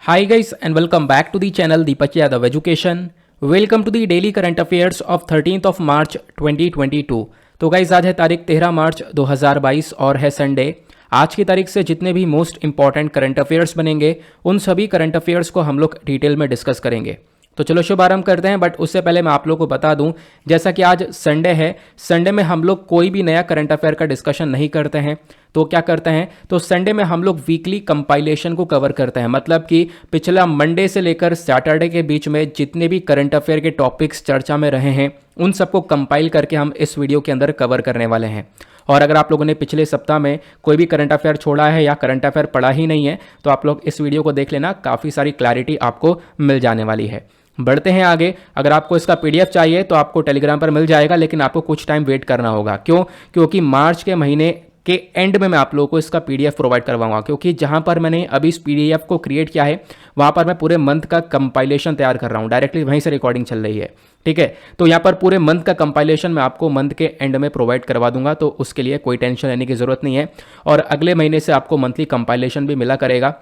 Hi guys and welcome back to the channel Deepak Yadav Education. Welcome to the daily current affairs of 13th of March 2022. तो guys आज है तारीख 13 मार्च 2022 और है Sunday. आज की तारीख से जितने भी मोस्ट इंपॉर्टेंट करंट अफेयर्स बनेंगे उन सभी करंट अफेयर्स को हम लोग डिटेल में डिस्कस करेंगे। तो चलो शुभारंभ करते हैं, बट उससे पहले मैं आप लोगों को बता दूं, जैसा कि आज संडे है, संडे में हम लोग कोई भी नया करंट अफेयर का डिस्कशन नहीं करते हैं। तो क्या करते हैं, तो संडे में हम लोग वीकली कंपाइलेशन को कवर करते हैं। मतलब कि पिछला मंडे से लेकर सैटरडे के बीच में जितने भी करंट अफेयर के टॉपिक्स चर्चा में रहे हैं उन सबको कंपाइल करके हम इस वीडियो के अंदर कवर करने वाले हैं। और अगर आप लोगों ने पिछले सप्ताह में कोई भी करंट अफेयर छोड़ा है या करंट अफेयर पढ़ा ही नहीं है तो आप लोग इस वीडियो को देख लेना, काफ़ी सारी क्लैरिटी आपको मिल जाने वाली है। बढ़ते हैं आगे। अगर आपको इसका पीडीएफ चाहिए तो आपको टेलीग्राम पर मिल जाएगा, लेकिन आपको कुछ टाइम वेट करना होगा। क्यों? क्योंकि मार्च के महीने के एंड में मैं आप लोगों को इसका पीडीएफ प्रोवाइड करवाऊंगा, क्योंकि जहां पर मैंने अभी इस पीडीएफ को क्रिएट किया है वहां पर मैं पूरे मंथ का कंपाइलेशन तैयार कर रहा हूं। डायरेक्टली वहीं से रिकॉर्डिंग चल रही है, ठीक है। तो यहां पर पूरे मंथ का कंपाइलेशन मैं आपको मंथ के एंड में प्रोवाइड करवा दूंगा, तो उसके लिए कोई टेंशन लेने की जरूरत नहीं है। और अगले महीने से आपको मंथली कंपाइलेशन भी मिला करेगा।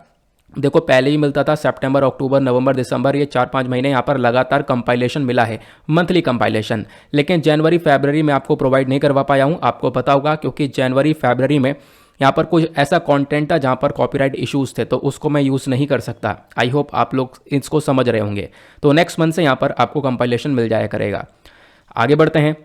देखो, पहले ही मिलता था सितंबर, अक्टूबर, नवंबर, दिसंबर, ये 4-5 महीने यहाँ पर लगातार कंपाइलेशन मिला है, मंथली कंपाइलेशन। लेकिन जनवरी फरवरी में आपको प्रोवाइड नहीं करवा पाया हूँ, आपको पता होगा, क्योंकि जनवरी फरवरी में यहाँ पर कुछ ऐसा कंटेंट था जहाँ पर कॉपीराइट इश्यूज थे, तो उसको मैं यूज़ नहीं कर सकता। आई होप आप लोग इसको समझ रहे होंगे। तो नेक्स्ट मंथ से यहाँ पर आपको कंपाइलेशन मिल जाया करेगा। आगे बढ़ते हैं।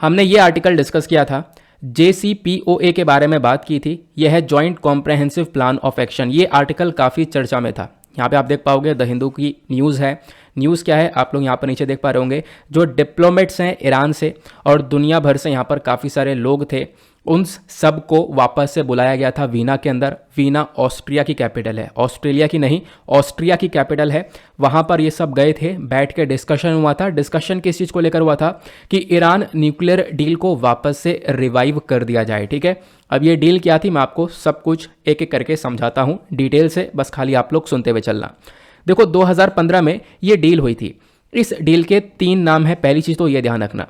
हमने ये आर्टिकल डिस्कस किया था, JCPOA के बारे में बात की थी। यह है joint comprehensive plan of action. ये आर्टिकल काफ़ी चर्चा में था। यहाँ पे आप देख पाओगे द हिंदू की न्यूज़ है। न्यूज़ क्या है आप लोग यहाँ पर नीचे देख पा रहे होंगे। जो डिप्लोमेट्स हैं ईरान से और दुनिया भर से यहाँ पर काफ़ी सारे लोग थे, उन सब को वापस से बुलाया गया था वीना के अंदर। वीना ऑस्ट्रिया की कैपिटल है, ऑस्ट्रेलिया की नहीं, ऑस्ट्रिया की कैपिटल है। वहाँ पर ये सब गए थे, बैठ के डिस्कशन हुआ था। डिस्कशन किस चीज़ को लेकर हुआ था कि ईरान न्यूक्लियर डील को वापस से रिवाइव कर दिया जाए, ठीक है। अब ये डील क्या थी मैं आपको सब कुछ एक एक करके समझाता हूँ डिटेल से, बस खाली आप लोग सुनते हुए चलना। देखो, 2015 में ये डील हुई थी। इस डील के 3 नाम है। पहली चीज़ तो ये ध्यान रखना,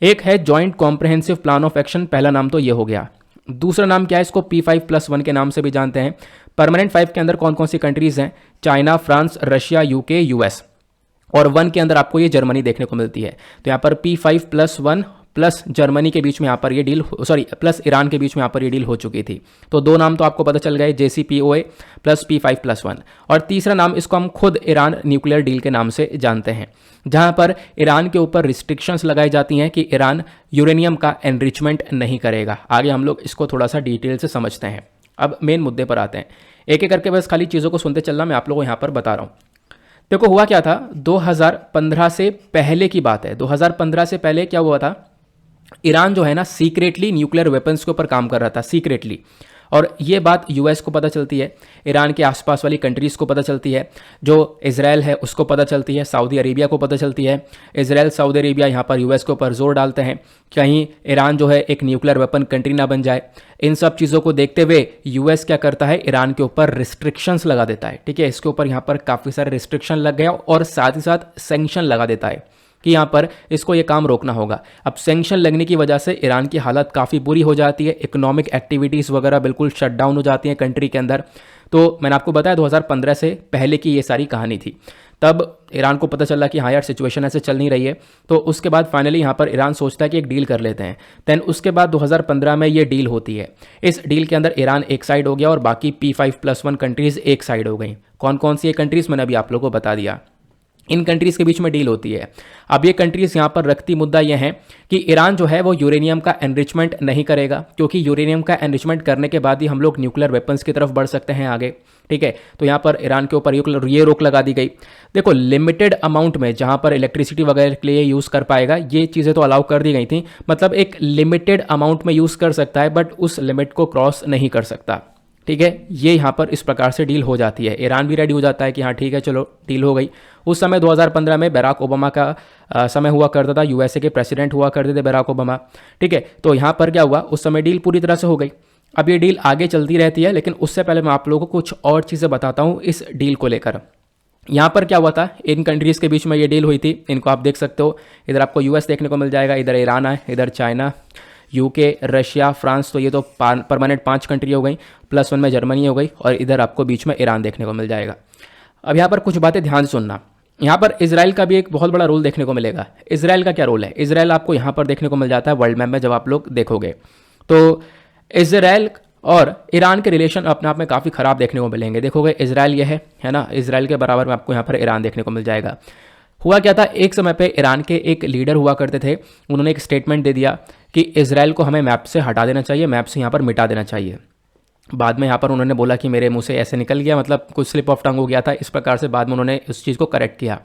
एक है joint comprehensive plan of action, पहला नाम तो ये हो गया। दूसरा नाम क्या है, इसको P5+1 के नाम से भी जानते हैं। परमानेंट 5 के अंदर कौन कौन सी कंट्रीज हैं? China, France, Russia, UK, US. और 1 के अंदर आपको ये जर्मनी देखने को मिलती है। तो यहाँ पर P5+1 प्लस जर्मनी के बीच में यहाँ पर ये डील, सॉरी प्लस ईरान के बीच में यहाँ पर ये डील हो चुकी थी। तो 2 नाम तो आपको पता चल गए, JCPOA प्लस P5+1। और तीसरा नाम, इसको हम खुद ईरान न्यूक्लियर डील के नाम से जानते हैं, जहाँ पर ईरान के ऊपर रिस्ट्रिक्शंस लगाई जाती हैं कि ईरान यूरेनियम का एनरिचमेंट नहीं करेगा। आगे हम लोग इसको थोड़ा सा डिटेल से समझते हैं। अब मेन मुद्दे पर आते हैं, एक एक करके बस खाली चीज़ों को सुनते चलना, मैं आप लोगों को यहाँ पर बता रहा हूँ। देखो, हुआ क्या था, 2015 से पहले की बात है। 2015 से पहले क्या हुआ था, ईरान जो है ना सीक्रेटली न्यूक्लियर वेपन्स के ऊपर काम कर रहा था, सीक्रेटली। और ये बात यूएस को पता चलती है, ईरान के आसपास वाली कंट्रीज़ को पता चलती है, जो इजराइल है उसको पता चलती है, सऊदी अरेबिया को पता चलती है। इजराइल, सऊदी अरेबिया यहाँ पर यूएस के ऊपर जोर डालते हैं कहीं ईरान जो है एक न्यूक्लियर वेपन कंट्री ना बन जाए। इन सब चीज़ों को देखते हुए यूएस क्या करता है, ईरान के ऊपर रिस्ट्रिक्शंस लगा देता है, ठीक है। इसके ऊपर यहाँ पर काफ़ी सारे रिस्ट्रिक्शन लग गया और साथ ही साथ सैंक्शन लगा देता है कि यहाँ पर इसको ये काम रोकना होगा। अब सैंक्शन लगने की वजह से ईरान की हालत काफ़ी बुरी हो जाती है, इकोनॉमिक एक्टिविटीज़ वगैरह बिल्कुल शट डाउन हो जाती हैं कंट्री के अंदर। तो मैंने आपको बताया 2015 से पहले की ये सारी कहानी थी। तब ईरान को पता चला कि हाँ यार सिचुएशन ऐसे चल नहीं रही है, तो उसके बाद फाइनली यहाँ पर ईरान सोचता है कि एक डील कर लेते हैं। देन उसके बाद 2015 में ये डील होती है। इस डील के अंदर ईरान एक साइड हो गया और बाकी P5+1 कंट्रीज़ एक साइड हो गई। कौन कौन सी ये कंट्रीज़ मैंने अभी आप लोगों को बता दिया। इन कंट्रीज़ के बीच में डील होती है। अब ये कंट्रीज़ यहाँ पर रखती मुद्दा यह है कि ईरान जो है वो यूरेनियम का एनरिचमेंट नहीं करेगा, क्योंकि यूरेनियम का एनरिचमेंट करने के बाद ही हम लोग न्यूक्लियर वेपन्स की तरफ बढ़ सकते हैं आगे, ठीक है। तो यहाँ पर ईरान के ऊपर ये रोक लगा दी गई। देखो, लिमिटेड अमाउंट में जहाँ पर इलेक्ट्रिसिटी वगैरह के लिए यूज़ कर पाएगा, ये चीज़ें तो अलाउ कर दी गई थी। मतलब एक लिमिटेड अमाउंट में यूज़ कर सकता है, बट उस लिमिट को क्रॉस नहीं कर सकता, ठीक है। ये यहाँ पर इस प्रकार से डील हो जाती है। ईरान भी रेडी हो जाता है कि हाँ ठीक है चलो डील हो गई। उस समय 2015 में बराक ओबामा का समय हुआ करता था, यूएसए के प्रेसिडेंट हुआ करते थे बराक ओबामा, ठीक है। तो यहाँ पर क्या हुआ, उस समय डील पूरी तरह से हो गई। अब ये डील आगे चलती रहती है, लेकिन उससे पहले मैं आप लोगों को कुछ और चीज़ें बताता हूँ इस डील को लेकर। यहाँ पर क्या हुआ था, इन कंट्रीज़ के बीच में ये डील हुई थी। इनको आप देख सकते हो, इधर आपको यूएस देखने को मिल जाएगा, इधर ईरान है, इधर चाइना, यूके, रशिया, फ्रांस। तो ये तो परमानेंट 5 कंट्री हो गई, +1 में जर्मनी हो गई, और इधर आपको बीच में ईरान देखने को मिल जाएगा। अब यहाँ पर कुछ बातें ध्यान से सुनना। यहाँ पर इजराइल का भी एक बहुत बड़ा रोल देखने को मिलेगा। इजराइल का क्या रोल है? इजराइल आपको यहाँ पर देखने को मिल जाता है वर्ल्ड मैप में, जब आप लोग देखोगे तो इजराइल और ईरान के रिलेशन अपने आप में काफ़ी ख़राब देखने को मिलेंगे। देखोगे इजराइल ये है ना, इजराइल के बराबर में आपको यहाँ पर ईरान देखने को मिल जाएगा। हुआ क्या था, एक समय पे ईरान के एक लीडर हुआ करते थे, उन्होंने एक स्टेटमेंट दे दिया कि इजराइल को हमें मैप से हटा देना चाहिए, मैप से यहाँ पर मिटा देना चाहिए। बाद में यहाँ पर उन्होंने बोला कि मेरे मुंह से ऐसे निकल गया, मतलब कुछ स्लिप ऑफ टंग हो गया था, इस प्रकार से बाद में उन्होंने उस चीज़ को करेक्ट किया।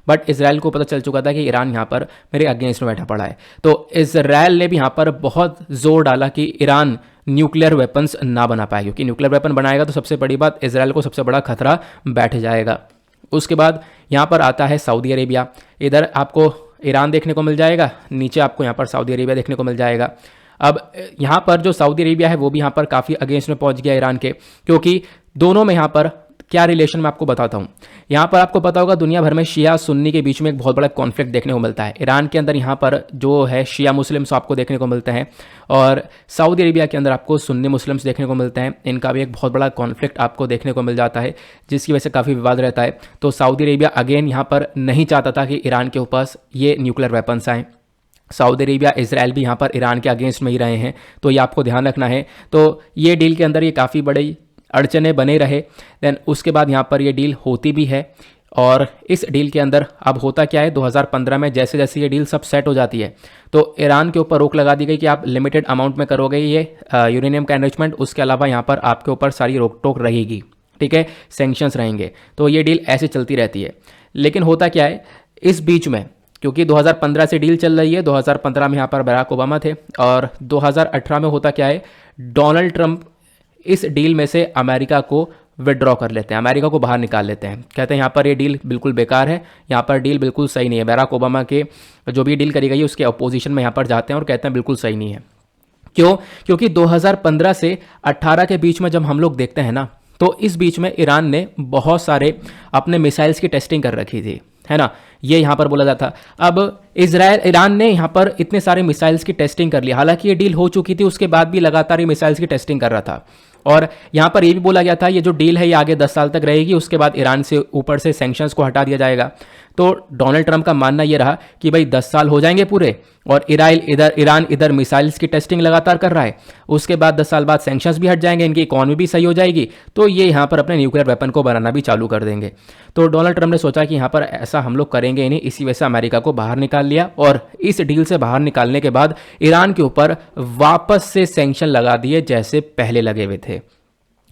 बट इसराइल को पता चल चुका था कि ईरान यहाँ पर मेरे अगेंस्ट में बैठा पड़ा है, तो इसराइल ने भी यहाँ पर बहुत जोर डाला कि ईरान न्यूक्लियर वेपन्स ना बना पाए, क्योंकि न्यूक्लियर वेपन बनाएगा तो सबसे बड़ी बात इसराइल को सबसे बड़ा खतरा बैठ जाएगा। उसके बाद यहाँ पर आता है सऊदी अरेबिया। इधर आपको ईरान देखने को मिल जाएगा, नीचे आपको यहाँ पर सऊदी अरेबिया देखने को मिल जाएगा। अब यहाँ पर जो सऊदी अरेबिया है वो भी यहाँ पर काफ़ी अगेंस्ट में पहुँच गया ईरान के, क्योंकि दोनों में यहाँ पर क्या रिलेशन मैं आपको बताता हूँ। यहाँ पर आपको पता होगा दुनिया भर में शिया सुन्नी के बीच में एक बहुत बड़ा कॉन्फ्लिक्ट देखने को मिलता है। ईरान के अंदर यहाँ पर जो है शिया मुस्लिम्स आपको देखने को मिलते हैं, और सऊदी अरेबिया के अंदर आपको सुन्नी मुस्लिम्स देखने को मिलते हैं। इनका भी एक बहुत बड़ा कॉन्फ्लिक्ट आपको देखने को मिल जाता है, जिसकी वजह से काफ़ी विवाद रहता है। तो सऊदी अरेबिया अगेन यहाँ पर नहीं चाहता था कि ईरान के ऊपर ये न्यूक्लियर वेपन्स आएँ। सऊदी अरेबिया इजराइल भी यहाँ पर ईरान के अगेंस्ट में ही रहे हैं, तो ये आपको ध्यान रखना है। तो ये डील के अंदर ये काफ़ी बड़ी अड़चने बने रहे। देन उसके बाद यहाँ पर ये डील होती भी है, और इस डील के अंदर अब होता क्या है, 2015 में जैसे जैसे ये डील सब सेट हो जाती है तो ईरान के ऊपर रोक लगा दी गई कि आप लिमिटेड अमाउंट में करोगे ये यूरेनियम का एनरिचमेंट, उसके अलावा यहाँ पर आपके ऊपर सारी रोक टोक रहेगी, ठीक है, सैंक्शंस रहेंगे। तो ये डील ऐसे चलती रहती है। लेकिन होता क्या है इस बीच में, क्योंकि 2015 से डील चल रही है, 2015 में यहाँ पर बराक ओबामा थे, और 2018 में होता क्या है, डोनाल्ड ट्रंप इस डील में से अमेरिका को विड्रॉ कर लेते हैं, अमेरिका को बाहर निकाल लेते हैं। कहते हैं यहाँ पर ये डील बिल्कुल बेकार है, यहाँ पर डील बिल्कुल सही नहीं है। बराक ओबामा के जो भी डील करी गई है उसके अपोजिशन में यहाँ पर जाते हैं और कहते हैं बिल्कुल सही नहीं है। क्यों? क्योंकि 2015 से 18 के बीच में जब हम लोग देखते हैं ना, तो इस बीच में ईरान ने बहुत सारे अपने मिसाइल्स की टेस्टिंग कर रखी थी, है ना, ये यहाँ पर बोला जाता। अब ईरान ने यहाँ पर इतने सारे मिसाइल्स की टेस्टिंग कर ली, हालांकि ये डील हो चुकी थी, उसके बाद भी लगातार ये मिसाइल्स की टेस्टिंग कर रहा था। और यहाँ पर ये भी बोला गया था ये जो डील है ये आगे 10 साल तक रहेगी, उसके बाद ईरान से ऊपर से सैंक्शंस को हटा दिया जाएगा। तो डोनाल्ड ट्रंप का मानना ये रहा कि भाई 10 साल हो जाएंगे पूरे, और ईरान इधर मिसाइल्स की टेस्टिंग लगातार कर रहा है, उसके बाद 10 साल बाद सैंक्शंस भी हट जाएंगे, इनकी इकॉनमी भी सही हो जाएगी, तो ये यहाँ पर अपने न्यूक्लियर वेपन को बनाना भी चालू कर देंगे। तो डोनाल्ड ट्रंप ने सोचा कि यहाँ पर ऐसा हम लोग करेंगे ही नहीं, इसी वजह से अमेरिका को बाहर निकाल लिया, और इस डील से बाहर निकालने के बाद ईरान के ऊपर वापस से सैंक्शन लगा दिए जैसे पहले लगे हुए थे।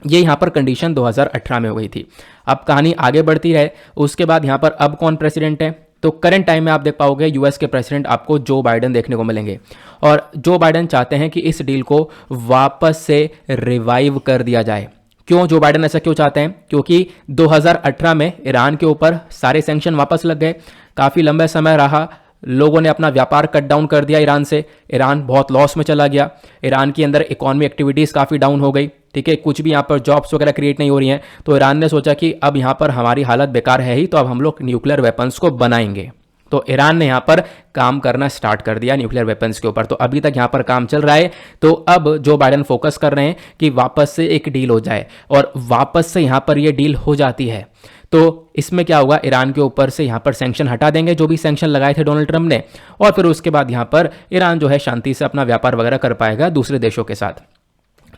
ये यहाँ पर कंडीशन 2018 में हो गई थी। अब कहानी आगे बढ़ती है, उसके बाद यहाँ पर अब कौन प्रेसिडेंट है, तो करंट टाइम में आप देख पाओगे यूएस के प्रेसिडेंट आपको जो बाइडेन देखने को मिलेंगे, और जो बाइडेन चाहते हैं कि इस डील को वापस से रिवाइव कर दिया जाए। क्यों जो बाइडेन ऐसा क्यों चाहते हैं? क्योंकि 2018 में ईरान के ऊपर सारे सैंक्शन वापस लग गए, काफ़ी लंबा समय रहा, लोगों ने अपना व्यापार कट डाउन कर दिया ईरान से, ईरान बहुत लॉस में चला गया, ईरान के अंदर इकोनॉमी एक्टिविटीज़ काफ़ी डाउन हो गई, ठीक है, कुछ भी यहाँ पर जॉब्स वगैरह क्रिएट नहीं हो रही हैं। तो ईरान ने सोचा कि अब यहाँ पर हमारी हालत बेकार है ही, तो अब हम लोग न्यूक्लियर वेपन्स को बनाएंगे। तो ईरान ने यहाँ पर काम करना स्टार्ट कर दिया न्यूक्लियर वेपन्स के ऊपर। तो अभी तक यहाँ पर काम चल रहा है। तो अब जो बाइडेन फोकस कर रहे हैं कि वापस से एक डील हो जाए, और वापस से यहाँ पर ये डील हो जाती है तो इसमें क्या होगा, ईरान के ऊपर से यहाँ पर सैंक्शन हटा देंगे जो भी सैंक्शन लगाए थे डोनाल्ड ट्रंप ने, और फिर उसके बाद यहाँ पर ईरान जो है शांति से अपना व्यापार वगैरह कर पाएगा दूसरे देशों के साथ।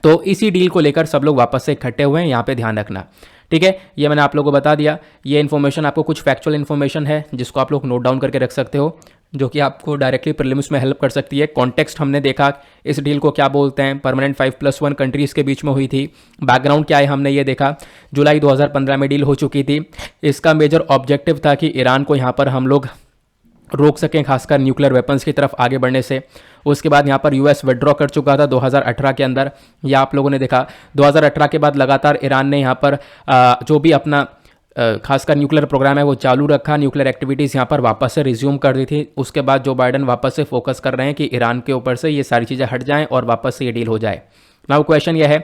तो इसी डील को लेकर सब लोग वापस से इकट्ठे हुए हैं, यहाँ पे ध्यान रखना, ठीक है। ये मैंने आप लोगों को बता दिया। ये इन्फॉर्मेशन आपको कुछ फैक्चुअल इन्फॉर्मेशन है जिसको आप लोग नोट डाउन करके रख सकते हो, जो कि आपको डायरेक्टली प्रीलिम्स में हेल्प कर सकती है। कॉन्टेक्स्ट हमने देखा, इस डील को क्या बोलते हैं, परमानेंट 5+1 कंट्रीज़ के बीच में हुई थी, बैकग्राउंड क्या है हमने ये देखा। जुलाई 2015 में डील हो चुकी थी। इसका मेजर ऑब्जेक्टिव था कि ईरान को यहाँ पर हम लोग रोक सकें, खासकर न्यूक्लियर वेपन्स की तरफ आगे बढ़ने से। उसके बाद यहाँ पर यूएस विड्रॉ कर चुका था 2018 के अंदर, या आप लोगों ने देखा 2018 के बाद लगातार ईरान ने यहाँ पर जो भी अपना खासकर न्यूक्लियर प्रोग्राम है वो चालू रखा, न्यूक्लियर एक्टिविटीज़ यहाँ पर वापस से रिज्यूम कर दी थी। उसके बाद जो बाइडेन वापस से फोकस कर रहे हैं कि ईरान के ऊपर से ये सारी चीज़ें हट जाएं और वापस से ये डील हो जाए। नाउ क्वेश्चन ये है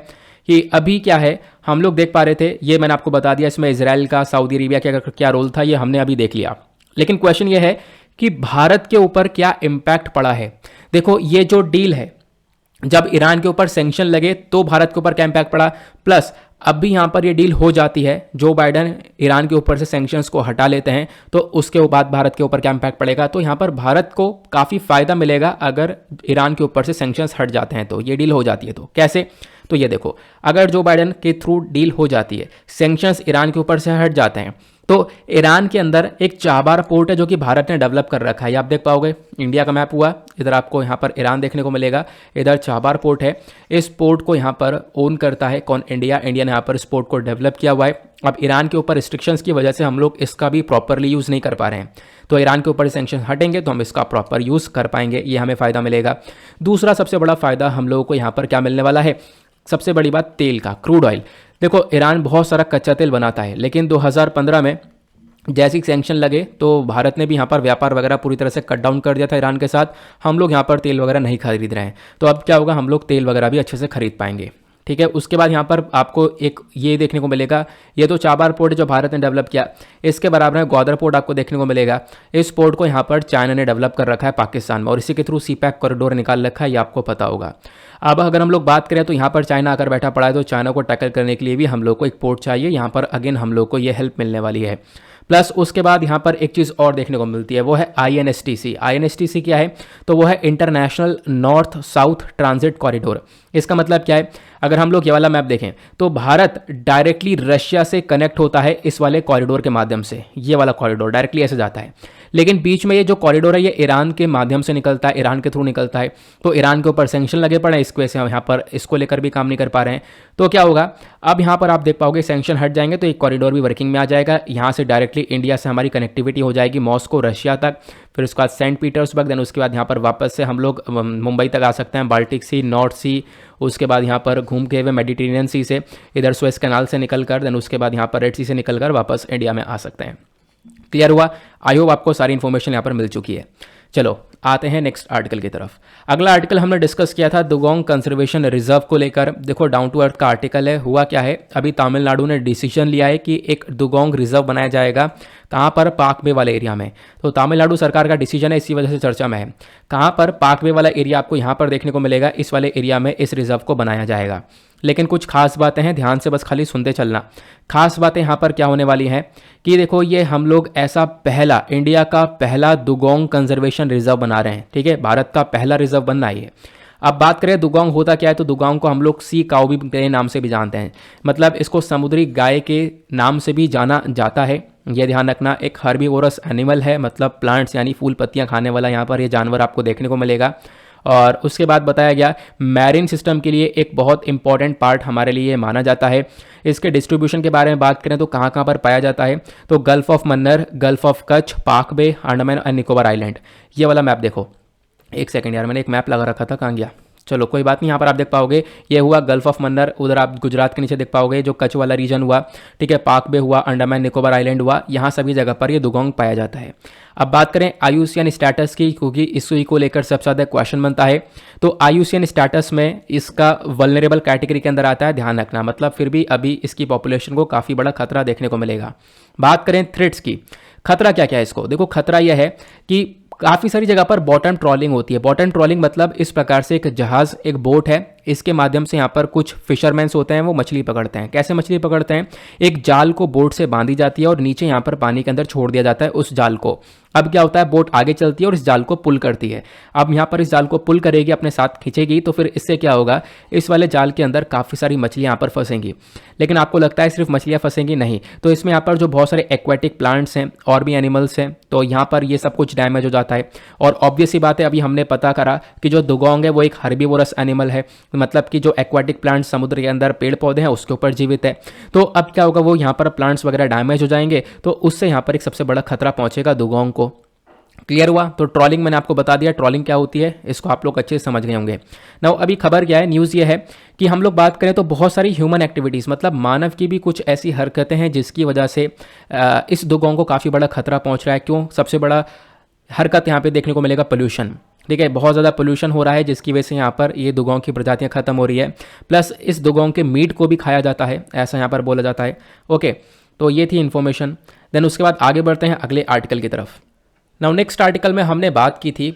कि अभी क्या है, हम लोग देख पा रहे थे, ये मैंने आपको बता दिया, इसमें इसराइल का, सऊदी अरेबिया का क्या रोल था ये हमने अभी देख लिया। लेकिन क्वेश्चन ये है कि भारत के ऊपर क्या इम्पैक्ट पड़ा है। देखो ये जो डील है, जब ईरान के ऊपर सैंक्शन लगे तो भारत के ऊपर क्या इम्पैक्ट पड़ा, प्लस अब भी यहाँ पर ये डील हो जाती है, जो बाइडन ईरान के ऊपर से सैंक्शंस को हटा लेते हैं, तो उसके बाद भारत के ऊपर क्या इम्पैक्ट पड़ेगा, तो यहाँ पर भारत को काफ़ी फ़ायदा मिलेगा अगर ईरान के ऊपर से सैंक्शंस हट जाते हैं, तो ये डील हो जाती है। तो कैसे, तो ये देखो, अगर जो बाइडन के थ्रू डील हो जाती है, सैंक्शंस ईरान के ऊपर से हट जाते हैं, तो ईरान के अंदर एक चाबार पोर्ट है जो कि भारत ने डेवलप कर रखा है। ये आप देख पाओगे, इंडिया का मैप हुआ, इधर आपको यहाँ पर ईरान देखने को मिलेगा, इधर चाबार पोर्ट है। इस पोर्ट को यहाँ पर ओन करता है कौन, इंडिया। इंडिया ने यहाँ पर इस पोर्ट को डेवलप किया हुआ है। अब ईरान के ऊपर रिस्ट्रिक्शंस की वजह से हम लोग इसका भी प्रॉपरली यूज़ नहीं कर पा रहे हैं, तो ईरान के ऊपर सैंक्शन हटेंगे तो हम इसका प्रॉपर यूज़ कर पाएंगे, ये हमें फ़ायदा मिलेगा। दूसरा सबसे बड़ा फ़ायदा हम लोगों को यहाँ पर क्या मिलने वाला है, सबसे बड़ी बात तेल का, क्रूड ऑयल। देखो, ईरान बहुत सारा कच्चा तेल बनाता है, लेकिन 2015 में जैसे सैंक्शन लगे तो भारत ने भी यहाँ पर व्यापार वगैरह पूरी तरह से कट डाउन कर दिया था ईरान के साथ। हम लोग यहाँ पर तेल वगैरह नहीं खरीद रहे हैं, तो अब क्या होगा, हम लोग तेल वगैरह भी अच्छे से खरीद पाएंगे। ठीक है, उसके बाद यहाँ पर आपको एक ये देखने को मिलेगा, ये तो चाबार पोर्ट जो भारत ने डेवलप किया, इसके बराबर में ग्वादर पोर्ट आपको देखने को मिलेगा। इस पोर्ट को यहाँ पर चाइना ने डेवलप कर रखा है पाकिस्तान में, और इसी के थ्रू सीपैक कॉरिडोर निकाल रखा है, ये आपको पता होगा। अब अगर हम लोग बात करें तो यहाँ पर चाइना आकर बैठा पड़ा है, तो चाइना को टैकल करने के लिए भी हम लोग को एक पोर्ट चाहिए। यहाँ पर अगेन हम लोग को ये हेल्प मिलने वाली है। प्लस उसके बाद यहाँ पर एक चीज़ और देखने को मिलती है, वो है INSTC। INSTC क्या है, तो वो है international north south transit corridor. इसका मतलब क्या है, अगर हम लोग ये वाला मैप देखें तो भारत डायरेक्टली रशिया से कनेक्ट होता है इस वाले कॉरिडोर के माध्यम से। ये वाला कॉरिडोर डायरेक्टली ऐसे जाता है, लेकिन बीच में ये जो कॉरिडोर है ये ईरान के माध्यम से निकलता है, ईरान के थ्रू निकलता है। तो ईरान के ऊपर सैंक्शन लगे पड़े हैं, इसकी वजह से हम यहाँ पर इसको लेकर भी काम नहीं कर पा रहे हैं। तो क्या होगा, अब यहाँ पर आप देख पाओगे सैंक्शन हट जाएंगे तो एक कॉरिडोर भी वर्किंग में आ जाएगा। यहाँ से डायरेक्टली इंडिया से हमारी कनेक्टिविटी हो जाएगी मॉस्को रशिया तक, फिर उसके बाद सेंट पीटर्सबर्ग, देन उसके बाद यहाँ पर वापस से हम लोग मुंबई तक आ सकते हैं, बाल्टिक सी, नॉर्थ सी, उसके बाद यहाँ पर घूम के हुए मेडिटेरियन सी से इधर सुएज कैनाल से निकल कर, देन उसके बाद यहाँ पर रेड सी से निकल कर वापस इंडिया में आ सकते हैं। क्लियर हुआ? आई होप आपको सारी इन्फॉर्मेशन यहाँ पर मिल चुकी है। चलो आते हैं नेक्स्ट आर्टिकल की तरफ। अगला आर्टिकल हमने डिस्कस किया था दुगोंग कंजर्वेशन रिजर्व को लेकर। देखो डाउन टू अर्थ का आर्टिकल है। हुआ क्या है, अभी तमिलनाडु ने डिसीजन लिया है कि एक दुगोंग रिजर्व बनाया जाएगा। कहाँ पर? पाक बे वाले एरिया में। तो तमिलनाडु सरकार का डिसीजन है, इसी वजह से चर्चा में है। कहाँ पर? पाक बे वाला एरिया आपको यहाँ पर देखने को मिलेगा, इस वाले एरिया में इस रिजर्व को बनाया जाएगा। लेकिन कुछ खास बातें हैं, ध्यान से बस खाली सुनते चलना। खास बातें यहाँ पर क्या होने वाली हैं कि देखो ये हम लोग ऐसा पहला, इंडिया का पहला दुगोंग कंजर्वेशन रिजर्व बना रहे हैं। ठीक है, भारत का पहला रिजर्व बनना है ये। अब बात करें दुगोंग होता क्या है, तो दुगोंग को हम लोग सी काऊ भी के नाम से भी जानते हैं, मतलब इसको समुद्री गाय के नाम से भी जाना जाता है। यह ध्यान रखना, एक हर्बीवोरस एनिमल है, मतलब प्लांट्स यानी फूल पत्तियां खाने वाला यहाँ पर ये जानवर आपको देखने को मिलेगा। और उसके बाद बताया गया मैरीन सिस्टम के लिए एक बहुत इंपॉर्टेंट पार्ट हमारे लिए माना जाता है। इसके डिस्ट्रीब्यूशन के बारे में बात करें तो कहाँ कहाँ पर पाया जाता है, तो Gulf of Mannar, Gulf of Kutch, Palk Bay, Andaman and Nicobar island. ये वाला मैप देखो, एक सेकंड यार, मैंने एक मैप लगा रखा था, कहाँ गया? चलो कोई बात नहीं, यहाँ पर आप देख पाओगे ये हुआ गल्फ ऑफ मन्नर, उधर आप गुजरात के नीचे देख पाओगे जो कच्छ वाला रीजन हुआ। ठीक है, पाक बे हुआ, अंडमान निकोबार आइलैंड हुआ, यहाँ सभी जगह पर ये दुगोंग पाया जाता है। अब बात करें IUCN स्टेटस की, क्योंकि इस को लेकर सबसे ज़्यादा क्वेश्चन बनता है। तो IUCN स्टेटस में इसका वल्नरेबल कैटेगरी के अंदर आता है, ध्यान रखना, मतलब फिर भी अभी इसकी पॉपुलेशन को काफ़ी बड़ा खतरा देखने को मिलेगा। बात करें थ्रेट्स की, खतरा क्या क्या है इसको, देखो खतरा यह है कि काफ़ी सारी जगह पर बॉटम ट्रॉलिंग होती है। बॉटम ट्रॉलिंग मतलब इस प्रकार से एक जहाज़, एक बोट है, इसके माध्यम से यहाँ पर कुछ फिशरमैन्स होते हैं, वो मछली पकड़ते हैं। कैसे मछली पकड़ते हैं? एक जाल को बोट से बांधी जाती है और नीचे यहाँ पर पानी के अंदर छोड़ दिया जाता है उस जाल को। अब क्या होता है, बोट आगे चलती है और इस जाल को पुल करती है। अब यहाँ पर इस जाल को पुल करेगी, अपने साथ खींचेगी, तो फिर इससे क्या होगा, इस वाले जाल के अंदर काफ़ी सारी मछलियाँ यहाँ पर फंसेंगी। लेकिन आपको लगता है सिर्फ मछलियाँ फंसेंगी? नहीं, तो इसमें यहाँ पर जो बहुत सारे एक्वेटिक प्लांट्स हैं और भी एनिमल्स हैं, तो यहाँ पर ये सब कुछ डैमेज हो जाता है। और ऑब्वियस सी बात है, अभी हमने पता करा कि जो दुगोंग है वो एक हर्बीवोरस एनिमल है, मतलब कि जो एक्वाटिक प्लांट्स समुद्र के अंदर पेड़ पौधे हैं उसके ऊपर जीवित है। तो अब क्या होगा, वो यहाँ पर प्लांट्स वगैरह डैमेज हो जाएंगे, तो उससे यहाँ पर एक सबसे बड़ा खतरा पहुंचेगा दुगोंग को। क्लियर हुआ? तो ट्रॉलिंग मैंने आपको बता दिया, ट्रॉलिंग क्या होती है, इसको आप लोग अच्छे से समझ गए होंगे। नाउ अभी खबर क्या है, न्यूज़ ये है कि हम लोग बात करें तो बहुत सारी ह्यूमन एक्टिविटीज़, मतलब मानव की भी कुछ ऐसी हरकतें हैं जिसकी वजह से इस दुगोंग को काफ़ी बड़ा खतरा पहुँच रहा है। क्यों? सबसे बड़ा हरकत यहाँ पे देखने को मिलेगा पोल्यूशन। ठीक है, बहुत ज़्यादा पोल्यूशन हो रहा है जिसकी वजह से यहाँ पर ये दुगोंग की प्रजातियाँ खत्म हो रही है। प्लस इस दुगोंग के मीट को भी खाया जाता है, ऐसा यहाँ पर बोला जाता है। ओके, तो ये थी इन्फॉर्मेशन। देन उसके बाद आगे बढ़ते हैं अगले आर्टिकल की तरफ। नाउ नेक्स्ट आर्टिकल में हमने बात की थी,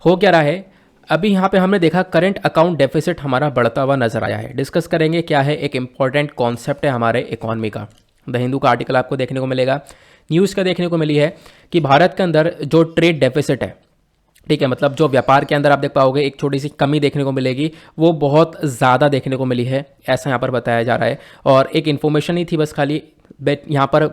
हो क्या रहा है, अभी यहाँ पे हमने देखा करंट अकाउंट डेफिसिट हमारा बढ़ता हुआ नजर आया है। डिस्कस करेंगे क्या है, एक इंपॉर्टेंट कॉन्सेप्ट है हमारे इकोनॉमी का। द हिंदू का आर्टिकल आपको देखने को मिलेगा, न्यूज़ का देखने को मिली है कि भारत के अंदर जो ट्रेड डेफिसिट है, ठीक है, मतलब जो व्यापार के अंदर आप देख पाओगे एक छोटी सी कमी देखने को मिलेगी, वो बहुत ज़्यादा देखने को मिली है, ऐसा यहाँ पर बताया जा रहा है। और एक इन्फॉर्मेशन ही थी बस खाली, बट यहाँ पर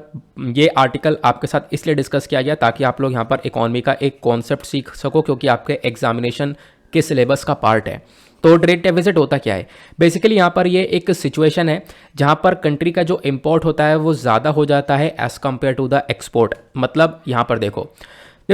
ये आर्टिकल आपके साथ इसलिए डिस्कस किया गया ताकि आप लोग यहाँ पर इकोनॉमी का एक कॉन्सेप्ट सीख सको, क्योंकि आपके एग्जामिनेशन के सिलेबस का पार्ट है। तो ट्रेड डेफिसिट होता क्या है? बेसिकली यहाँ पर ये एक सिचुएशन है जहाँ पर कंट्री का जो इंपोर्ट होता है वो ज़्यादा हो जाता है as compare to the export. मतलब यहाँ पर देखो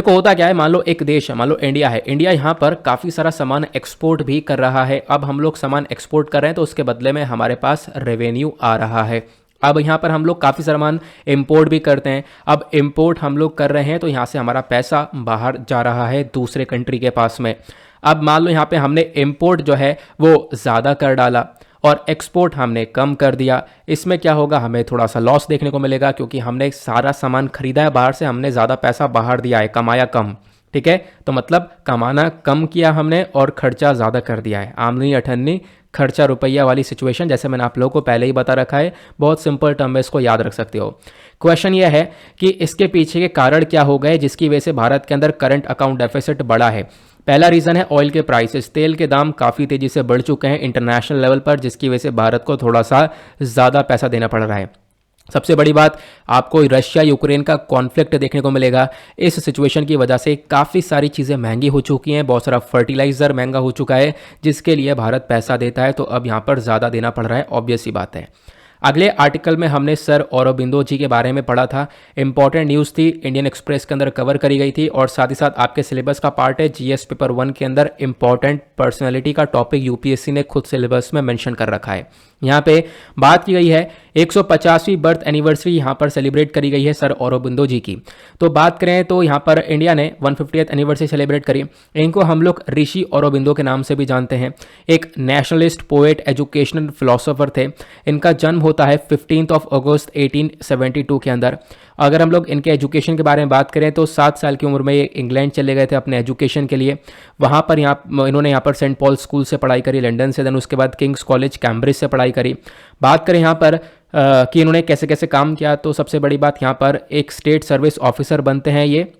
होता क्या है, मान लो एक देश है, मान लो इंडिया है, इंडिया यहाँ पर काफ़ी सारा सामान एक्सपोर्ट भी कर रहा है। अब हम लोग सामान एक्सपोर्ट कर रहे हैं तो उसके बदले में हमारे पास रेवेन्यू आ रहा है। अब यहाँ पर हम लोग काफ़ी सामान इंपोर्ट भी करते हैं। अब इंपोर्ट हम लोग कर रहे हैं तो यहाँ से हमारा पैसा बाहर जा रहा है दूसरे कंट्री के पास में। अब मान लो यहाँ पे हमने इंपोर्ट जो है वो ज़्यादा कर डाला और एक्सपोर्ट हमने कम कर दिया, इसमें क्या होगा, हमें थोड़ा सा लॉस देखने को मिलेगा, क्योंकि हमने सारा सामान खरीदा है बाहर से, हमने ज़्यादा पैसा बाहर दिया है, कमाया कम। ठीक है, तो मतलब कमाना कम किया हमने और खर्चा ज़्यादा कर दिया है। आमदनी अठन्नी खर्चा रुपया वाली सिचुएशन, जैसे मैंने आप लोगों को पहले ही बता रखा है, बहुत सिंपल टर्म में इसको याद रख सकते हो। क्वेश्चन यह है कि इसके पीछे के कारण क्या हो गए जिसकी वजह से भारत के अंदर करंट अकाउंट डेफिसिट बढ़ा है। पहला रीज़न है ऑयल के प्राइसेस, तेल के दाम काफ़ी तेज़ी से बढ़ चुके हैं इंटरनेशनल लेवल पर, जिसकी वजह से भारत को थोड़ा सा ज़्यादा पैसा देना पड़ रहा है। सबसे बड़ी बात, आपको रशिया यूक्रेन का कॉन्फ्लिक्ट देखने को मिलेगा। इस सिचुएशन की वजह से काफ़ी सारी चीज़ें महंगी हो चुकी हैं, बहुत सारा फर्टिलाइज़र महंगा हो चुका है, जिसके लिए भारत पैसा देता है, तो अब यहाँ पर ज़्यादा देना पड़ रहा है, ऑब्वियस सी बात है। अगले आर्टिकल में हमने सर औरोबिंदो जी के बारे में पढ़ा था, इंपॉर्टेंट न्यूज़ थी, इंडियन एक्सप्रेस के अंदर कवर करी गई थी, और साथ ही साथ आपके सिलेबस का पार्ट है। जीएस पेपर 1 के अंदर इंपॉर्टेंट पर्सनैलिटी का टॉपिक यूपीएससी ने खुद सिलेबस में मेंशन कर रखा है। यहाँ पे बात की गई है 150वीं बर्थ एनिवर्सरी यहाँ पर सेलिब्रेट करी गई है सर औरोबिंदो जी की। तो बात करें तो यहाँ पर इंडिया ने 150th एनिवर्सरी सेलिब्रेट करी। इनको हम लोग ऋषि औरोबिंदो के नाम से भी जानते हैं। एक नेशनलिस्ट, पोएट, एजुकेशनल फिलोसोफर थे। इनका जन्म होता है 15 अगस्त 1872 के अंदर। अगर हम लोग इनके एजुकेशन के बारे में बात करें तो 7 साल की उम्र में ये इंग्लैंड चले गए थे अपने एजुकेशन के लिए। वहाँ पर इन्होंने यहाँ पर सेंट पॉल स्कूल से पढ़ाई करी लंदन से, देन उसके बाद किंग्स कॉलेज कैम्ब्रिज से पढ़ाई करी। बात करें यहाँ पर कि इन्होंने कैसे कैसे काम किया, तो सबसे बड़ी बात यहाँ पर एक स्टेट सर्विस ऑफिसर बनते हैं ये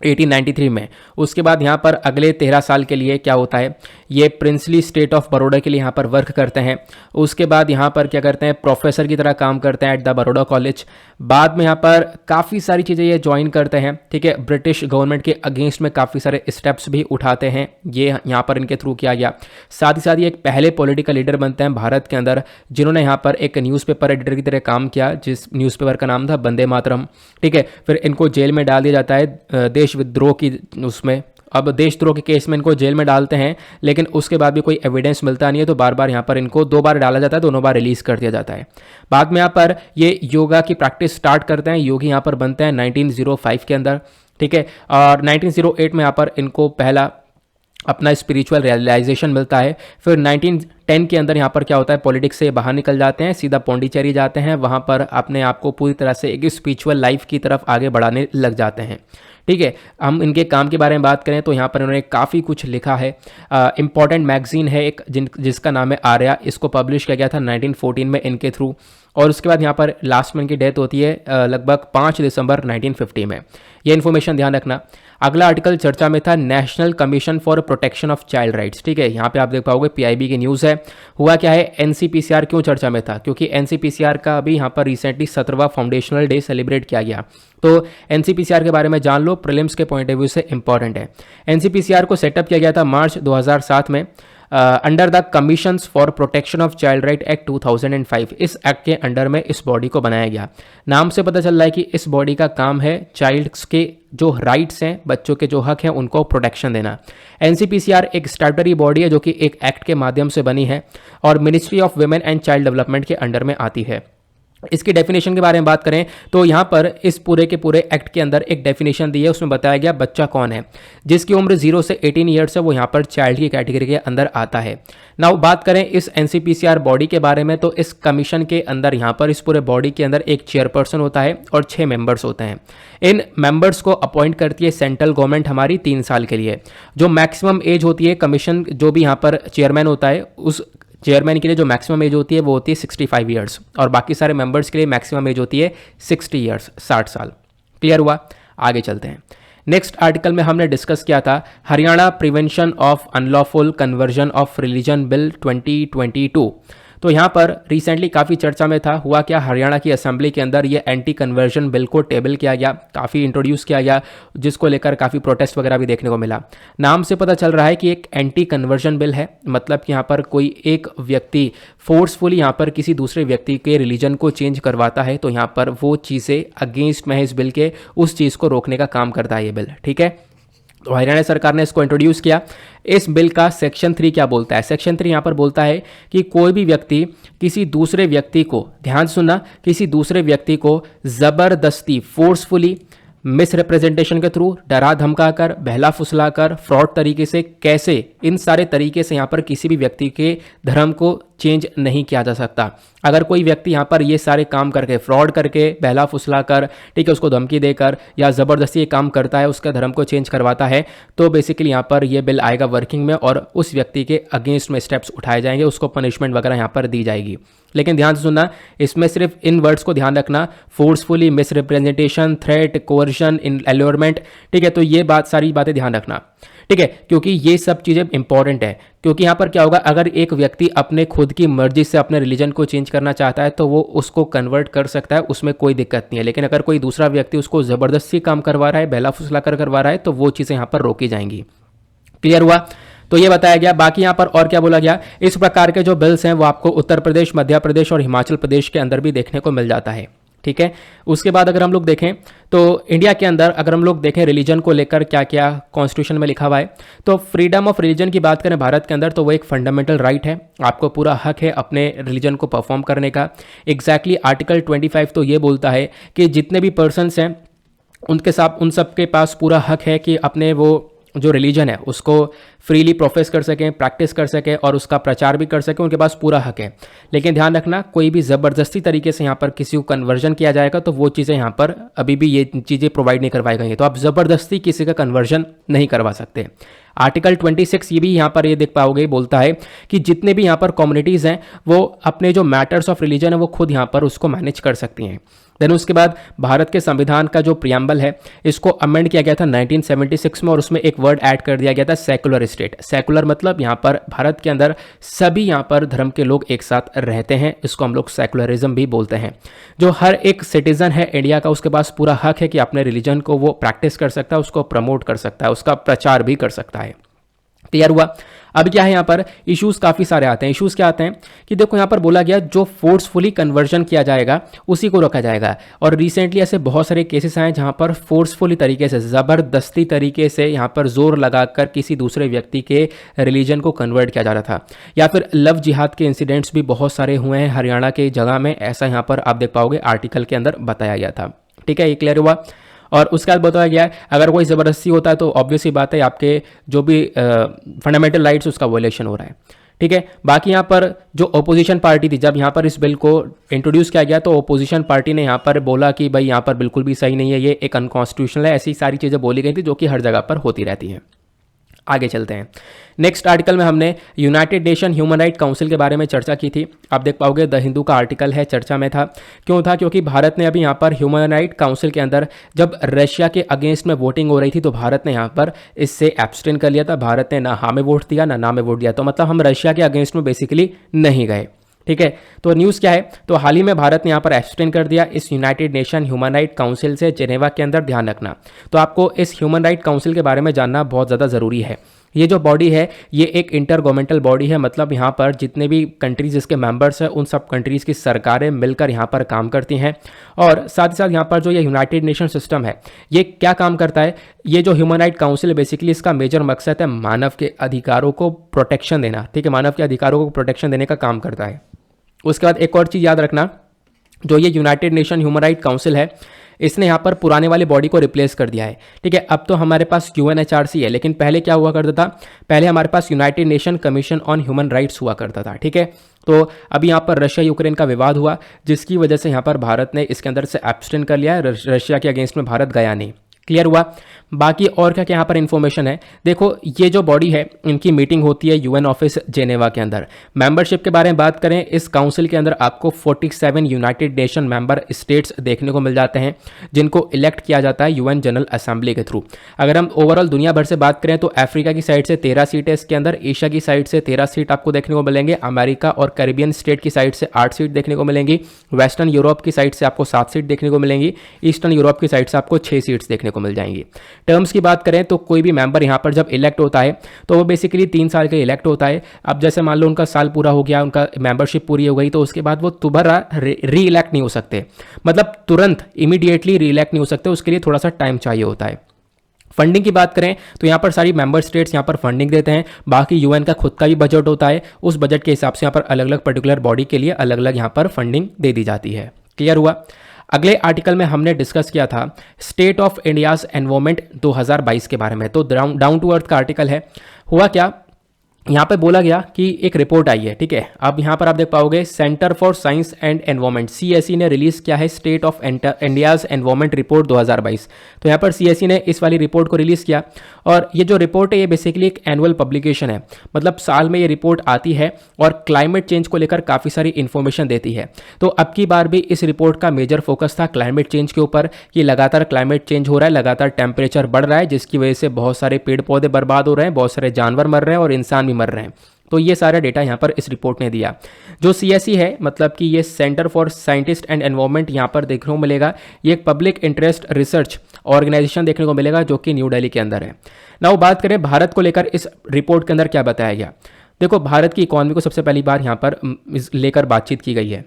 1893 में। उसके बाद यहाँ पर अगले 13 साल के लिए क्या होता है, ये प्रिंसली स्टेट ऑफ बड़ौदा के लिए यहाँ पर वर्क करते हैं। उसके बाद यहाँ पर क्या करते हैं, प्रोफेसर की तरह काम करते हैं एट द बड़ौदा कॉलेज। बाद में यहाँ पर काफ़ी सारी चीज़ें ये ज्वाइन करते हैं, ठीक है, ब्रिटिश गवर्नमेंट के अगेंस्ट में काफ़ी सारे स्टेप्स भी उठाते हैं, ये यहाँ पर इनके थ्रू किया गया। साथ ही साथ ये एक पहले पॉलिटिकल लीडर बनते हैं भारत के अंदर जिन्होंने यहाँ पर एक न्यूज़पेपर एडिटर की तरह काम किया, जिस न्यूज़पेपर का नाम था वंदे मातरम। ठीक है, फिर इनको जेल में डाल दिया जाता है देश विद्रोह की उसमें। अब देशद्रोह के केस में इनको जेल में डालते हैं, लेकिन उसके बाद भी कोई एविडेंस मिलता नहीं है, तो बार बार यहाँ पर इनको 2 बार डाला जाता है, दोनों बार रिलीज कर दिया जाता है। बाद में यहाँ पर ये योगा की प्रैक्टिस स्टार्ट करते हैं, योगी यहाँ पर बनते हैं 1905 के अंदर। ठीक है, और 1908 में यहाँ पर इनको पहला अपना स्पिरिचुअल रियलाइजेशन मिलता है। फिर 1910 के अंदर यहाँ पर क्या होता है, पॉलिटिक्स से बाहर निकल जाते हैं, सीधा पौंडीचेरी जाते हैं, वहाँ पर अपने आप को पूरी तरह से एक स्पिरिचुअल लाइफ की तरफ आगे बढ़ाने लग जाते हैं। ठीक है, हम इनके काम के बारे में बात करें तो यहाँ पर इन्होंने काफ़ी कुछ लिखा है। इम्पॉर्टेंट मैगजीन है एक जिसका नाम है आर्या, इसको पब्लिश किया गया था 1914 में इनके थ्रू। और उसके बाद यहाँ पर लास्ट में इनकी डेथ होती है लगभग 5 दिसंबर 1950 में। ये इन्फॉर्मेशन ध्यान रखना। अगला आर्टिकल चर्चा में था national commission for protection of child rights. ठीक है, यहाँ पे आप देख पाओगे पीआईबी की न्यूज़ है। हुआ क्या है, एनसीपीसीआर क्यों चर्चा में था, क्योंकि एनसीपीसीआर का अभी यहाँ पर रिसेंटली 17वां फाउंडेशनल डे सेलिब्रेट किया गया। तो एनसीपीसीआर के बारे में जान लो, प्रीलिम्स के पॉइंट ऑफ व्यू से इंपॉर्टेंट है। एनसीपीसीआर को सेटअप किया गया था मार्च 2007 में under the commissions for protection of child right act 2005। इस एक्ट के अंडर में इस बॉडी को बनाया गया। नाम से पता चल रहा है कि इस बॉडी का काम है चाइल्ड्स के जो राइट्स हैं, बच्चों के जो हक हैं, उनको प्रोटेक्शन देना। एनसीपीसीआर एक स्टैट्यूटरी बॉडी है जो कि एक एक्ट के माध्यम से बनी है और ministry of women and child development के अंडर में आती है। इसकी डेफिनेशन के बारे में बात करें तो यहाँ पर इस पूरे के पूरे एक्ट के अंदर एक डेफिनेशन दी है, उसमें बताया गया बच्चा कौन है। जिसकी उम्र 0 से 18 ईयर्स है वो यहाँ पर चाइल्ड की कैटेगरी के अंदर आता है। नाउ बात करें इस एनसीपीसीआर बॉडी के बारे में, तो इस कमीशन के अंदर यहाँ पर इस पूरे बॉडी के अंदर एक चेयरपर्सन होता है और 6 मेंबर्स होते हैं। इन मेंबर्स को अपॉइंट करती है सेंट्रल गवर्नमेंट हमारी 3 साल के लिए। जो मैक्सिमम एज होती है कमीशन, जो भी यहाँ पर चेयरमैन होता है, उस चेयरमैन के लिए जो मैक्सिमम एज होती है वो होती है 65 ईयर्स, और बाकी सारे मेंबर्स के लिए मैक्सिमम एज होती है 60 ईयर्स, 60 साल। क्लियर हुआ? आगे चलते हैं। नेक्स्ट आर्टिकल में हमने डिस्कस किया था Haryana prevention of unlawful conversion of religion bill 2022। तो यहाँ पर रिसेंटली काफ़ी चर्चा में था। हुआ क्या, हरियाणा की असेंबली के अंदर ये एंटी कन्वर्जन बिल को टेबल किया गया, काफ़ी इंट्रोड्यूस किया गया, जिसको लेकर काफ़ी प्रोटेस्ट वगैरह भी देखने को मिला। नाम से पता चल रहा है कि एक एंटी कन्वर्जन बिल है, मतलब कि यहाँ पर कोई एक व्यक्ति फोर्सफुली यहाँ पर किसी दूसरे व्यक्ति के रिलीजन को चेंज करवाता है, तो यहाँ पर वो चीज़ें अगेंस्ट में है इस बिल के, उस चीज़ को रोकने का काम करता है ये बिल। ठीक है, तो हरियाणा सरकार ने इसको इंट्रोड्यूस किया। इस बिल का सेक्शन 3 क्या बोलता है? सेक्शन 3 यहाँ पर बोलता है कि कोई भी व्यक्ति किसी दूसरे व्यक्ति को, ध्यान सुनना, किसी दूसरे व्यक्ति को ज़बरदस्ती फोर्सफुली मिसरिप्रेजेंटेशन के थ्रू, डरा धमका कर, बहला फुसला कर, फ्रॉड तरीके से, कैसे, इन सारे तरीके से यहाँ पर किसी भी व्यक्ति के धर्म को चेंज नहीं किया जा सकता। अगर कोई व्यक्ति यहाँ पर ये सारे काम करके, फ्रॉड करके, बहला फुसला कर, ठीक है, उसको धमकी देकर या ज़बरदस्ती ये काम करता है, उसका धर्म को चेंज करवाता है, तो बेसिकली यहाँ पर ये बिल आएगा वर्किंग में और उस व्यक्ति के अगेंस्ट में स्टेप्स उठाए जाएंगे, उसको पनिशमेंट वगैरह यहाँ पर दी जाएगी। लेकिन ध्यान से सुनना, इसमें सिर्फ इन वर्ड्स को ध्यान रखना, फोर्सफुली, मिसरिप्रेजेंटेशन, थ्रेट, कोवर्जन, एलोरमेंट, ठीक है, तो ये सारी बातें ध्यान रखना। ठीक है, क्योंकि ये सब चीज़ें इंपॉर्टेंट है। क्योंकि यहाँ पर क्या होगा, अगर एक व्यक्ति अपने खुद की मर्जी से अपने रिलीजन को चेंज करना चाहता है तो वो उसको कन्वर्ट कर सकता है, उसमें कोई दिक्कत नहीं है। लेकिन अगर कोई दूसरा व्यक्ति उसको ज़बरदस्ती काम करवा रहा है, बहला फुसला कर करवा रहा है, तो वो चीज़ें यहाँ पर रोकी जाएंगी। क्लियर हुआ? तो ये बताया गया। बाकी यहाँ पर और क्या बोला गया, इस प्रकार के जो बिल्स हैं वो आपको उत्तर प्रदेश, मध्य प्रदेश और हिमाचल प्रदेश के अंदर भी देखने को मिल जाता है। ठीक है, उसके बाद अगर हम लोग देखें तो इंडिया के अंदर अगर हम लोग देखें रिलीजन को लेकर क्या क्या कॉन्स्टिट्यूशन में लिखा हुआ है, तो फ्रीडम ऑफ रिलीजन की बात करें भारत के अंदर तो वो एक फंडामेंटल राइट है, आपको पूरा हक है अपने रिलीजन को परफॉर्म करने का। एग्जैक्टली आर्टिकल 25 तो ये बोलता है कि जितने भी पर्सनस हैं उनके साथ, उन सब के पास पूरा हक है कि अपने वो जो रिलीजन है उसको फ्रीली प्रोफेस कर सकें, प्रैक्टिस कर सकें और उसका प्रचार भी कर सकें, उनके पास पूरा हक है। लेकिन ध्यान रखना, कोई भी ज़बरदस्ती तरीके से यहाँ पर किसी को कन्वर्जन किया जाएगा तो वो चीज़ें यहाँ पर अभी भी ये चीज़ें प्रोवाइड नहीं करवाई गई हैं, तो आप ज़बरदस्ती किसी का कन्वर्जन नहीं करवा सकते। आर्टिकल 26 ये भी यहाँ पर ये देख पाओगे, बोलता है कि जितने भी यहाँ पर कम्युनिटीज़ हैं वो अपने जो मैटर्स ऑफ रिलीजन है वो खुद यहाँ पर उसको मैनेज कर सकती हैं। देन उसके बाद भारत के संविधान का जो प्रियम्बल है इसको अमेंड किया गया था 1976 में और उसमें एक वर्ड ऐड कर दिया गया था सेकुलर स्टेट। सेकुलर मतलब यहाँ पर भारत के अंदर सभी यहाँ पर धर्म के लोग एक साथ रहते हैं, इसको हम लोग सेकुलरिज्म भी बोलते हैं। जो हर एक सिटीजन है इंडिया का उसके पास पूरा हक है कि अपने रिलीजन को वो प्रैक्टिस कर सकता है, उसको प्रमोट कर सकता है, उसका प्रचार भी कर सकता है। क्लियर हुआ? अब क्या है, यहाँ पर इश्यूज काफ़ी सारे आते हैं। इश्यूज क्या आते हैं कि देखो यहाँ पर बोला गया जो फोर्सफुली कन्वर्जन किया जाएगा उसी को रोका जाएगा, और रिसेंटली ऐसे बहुत सारे केसेस आए जहाँ पर फोर्सफुली तरीके से, ज़बरदस्ती तरीके से यहाँ पर जोर लगाकर किसी दूसरे व्यक्ति के रिलीजन को कन्वर्ट किया जा रहा था, या फिर लव जिहाद के इंसिडेंट्स भी बहुत सारे हुए हैं हरियाणा के जगह में, ऐसा यहाँ पर आप देख पाओगे आर्टिकल के अंदर बताया गया था। ठीक है, ये क्लियर हुआ? और उसके बाद बताया गया है अगर कोई ज़बरदस्ती होता है तो ऑब्वियस ही बात है आपके जो भी फंडामेंटल राइट्स उसका वॉयलेशन हो रहा है। ठीक है, बाकी यहाँ पर जो ओपोजिशन पार्टी थी, जब यहाँ पर इस बिल को इंट्रोड्यूस किया गया तो ओपोजिशन पार्टी ने यहाँ पर बोला कि भाई यहाँ पर बिल्कुल भी सही नहीं है, ये एक अनकॉन्स्टिट्यूशनल है, ऐसी सारी चीज़ें बोली गई थी जो कि हर जगह पर होती रहती हैं। आगे चलते हैं। नेक्स्ट आर्टिकल में हमने United nation human right council के बारे में चर्चा की थी। आप देख पाओगे द हिंदू का आर्टिकल है, चर्चा में था। क्यों था? क्योंकि भारत ने अभी यहाँ पर ह्यूमन राइट काउंसिल के अंदर जब रशिया के अगेंस्ट में वोटिंग हो रही थी तो भारत ने यहाँ पर इससे एब्सटेन कर लिया था। भारत ने ना हाँ में वोट दिया ना ना में वोट दिया, तो मतलब हम रशिया के अगेंस्ट में बेसिकली नहीं गए। ठीक है, तो न्यूज़ क्या है, तो हाल ही में भारत ने यहाँ पर एब्सटेन कर दिया इस United nation human right council से जेनेवा के अंदर। ध्यान रखना, तो आपको इस ह्यूमन राइट काउंसिल के बारे में जानना बहुत ज़्यादा ज़रूरी है। ये जो बॉडी है ये एक इंटर गवर्नमेंटल बॉडी है, मतलब यहाँ पर जितने भी कंट्रीज इसके मेंबर्स हैं उन सब कंट्रीज़ की सरकारें मिलकर यहाँ पर काम करती हैं। और साथ ही साथ यहाँ पर जो ये यूनाइटेड नेशन सिस्टम है ये क्या काम करता है, ये जो ह्यूमन राइट काउंसिल है बेसिकली इसका मेजर मकसद है मानव के अधिकारों को प्रोटेक्शन देना। ठीक है, मानव के अधिकारों को प्रोटेक्शन देने का काम करता है। उसके बाद एक और चीज़ याद रखना, जो ये United nation human right council है, इसने यहाँ पर पुराने वाले बॉडी को रिप्लेस कर दिया है। ठीक है, अब तो हमारे पास यूएनएचआरसी है, लेकिन पहले क्या हुआ करता था, पहले हमारे पास United Nation Commission on Human Rights हुआ करता था। ठीक है, तो अभी यहाँ पर रशिया यूक्रेन का विवाद हुआ, जिसकी वजह से यहाँ पर भारत ने इसके अंदर से एब्सटेन कर लिया है, रशिया के अगेंस्ट में भारत गया नहीं। क्लियर हुआ। बाकी और क्या क्या यहाँ पर इन्फॉर्मेशन है, देखो ये जो बॉडी है इनकी मीटिंग होती है यूएन ऑफिस जेनेवा के अंदर। मेंबरशिप के बारे में बात करें, इस काउंसिल के अंदर आपको 47 यूनाइटेड नेशन मेंबर स्टेट्स देखने को मिल जाते हैं, जिनको इलेक्ट किया जाता है यूएन जनरल असेंबली के थ्रू। अगर हम ओवरऑल दुनिया भर से बात करें तो अफ्रीका की साइड से 13 सीट है इसके अंदर, एशिया की साइड से 13 सीट आपको देखने को मिलेंगे, अमेरिका और कैरिबियन स्टेट की साइड से 8 सीट देखने को मिलेंगी, वेस्टर्न यूरोप की साइड से आपको 7 सीट देखने को मिलेंगी, ईस्टर्न यूरोप की साइड से आपको 6 सीट्स देखने को मिल जाएंगी। टर्म्स की बात करें तो कोई भी मेंबर यहां पर जब इलेक्ट होता है तो वो बेसिकली 3 साल के इलेक्ट होता है। अब जैसे मान लो उनका साल पूरा हो गया, उनका मेंबरशिप पूरी हो गई, तो उसके बाद वो दोबारा री इलेक्ट नहीं हो सकते, मतलब तुरंत इमीडिएटली री इलेक्ट नहीं हो सकते, उसके लिए थोड़ा सा टाइम चाहिए होता है। फंडिंग की बात करें तो यहाँ पर सारी मेंबर स्टेट्स यहाँ पर फंडिंग देते हैं, बाकी यूएन का खुद का भी बजट होता है, उस बजट के हिसाब से यहाँ पर अलग अलग पर्टिकुलर बॉडी के लिए अलग अलग यहाँ पर फंडिंग दे दी जाती है। क्लियर हुआ। अगले आर्टिकल में हमने डिस्कस किया था स्टेट ऑफ इंडियाज एनवायरमेंट 2022 के बारे में, तो डाउन टू अर्थ का आर्टिकल है। हुआ क्या, यहाँ पे बोला गया कि एक रिपोर्ट आई है। ठीक है, अब यहाँ पर आप देख पाओगे centre for science and environment CSE ने रिलीज किया है state of India's environment report 2022। तो यहाँ पर सीएसई ने इस वाली रिपोर्ट को रिलीज किया, और ये जो रिपोर्ट है ये बेसिकली एक एनुअल पब्लिकेशन है, मतलब साल में ये रिपोर्ट आती है और क्लाइमेट चेंज को लेकर काफ़ी सारी इन्फॉर्मेशन देती है। तो अब की बार भी इस रिपोर्ट का मेजर फोकस था क्लाइमेट चेंज के ऊपर, कि लगातार क्लाइमेट चेंज हो रहा है, लगातार टेम्परेचर बढ़ रहा है, जिसकी वजह से बहुत सारे पेड़ पौधे बर्बाद हो रहे हैं, बहुत सारे जानवर मर रहे हैं और इंसान मर रहे हैं। तो ये सारा डेटा यहाँ पर इस रिपोर्ट ने दिया। जो सीएसई है, मतलब कि ये centre for scientist and environment, यहाँ पर देखने को मिलेगा ये एक पब्लिक इंटरेस्ट रिसर्च ऑर्गेनाइजेशन देखने को मिलेगा, जो कि न्यू दिल्ली के अंदर है। नाउ बात करें भारत को लेकर इस रिपोर्ट के अंदर क्या बताया गया। देखो, भारत की इकॉनमी को सबसे पहली बार यहाँ पर लेकर बातचीत की गई है।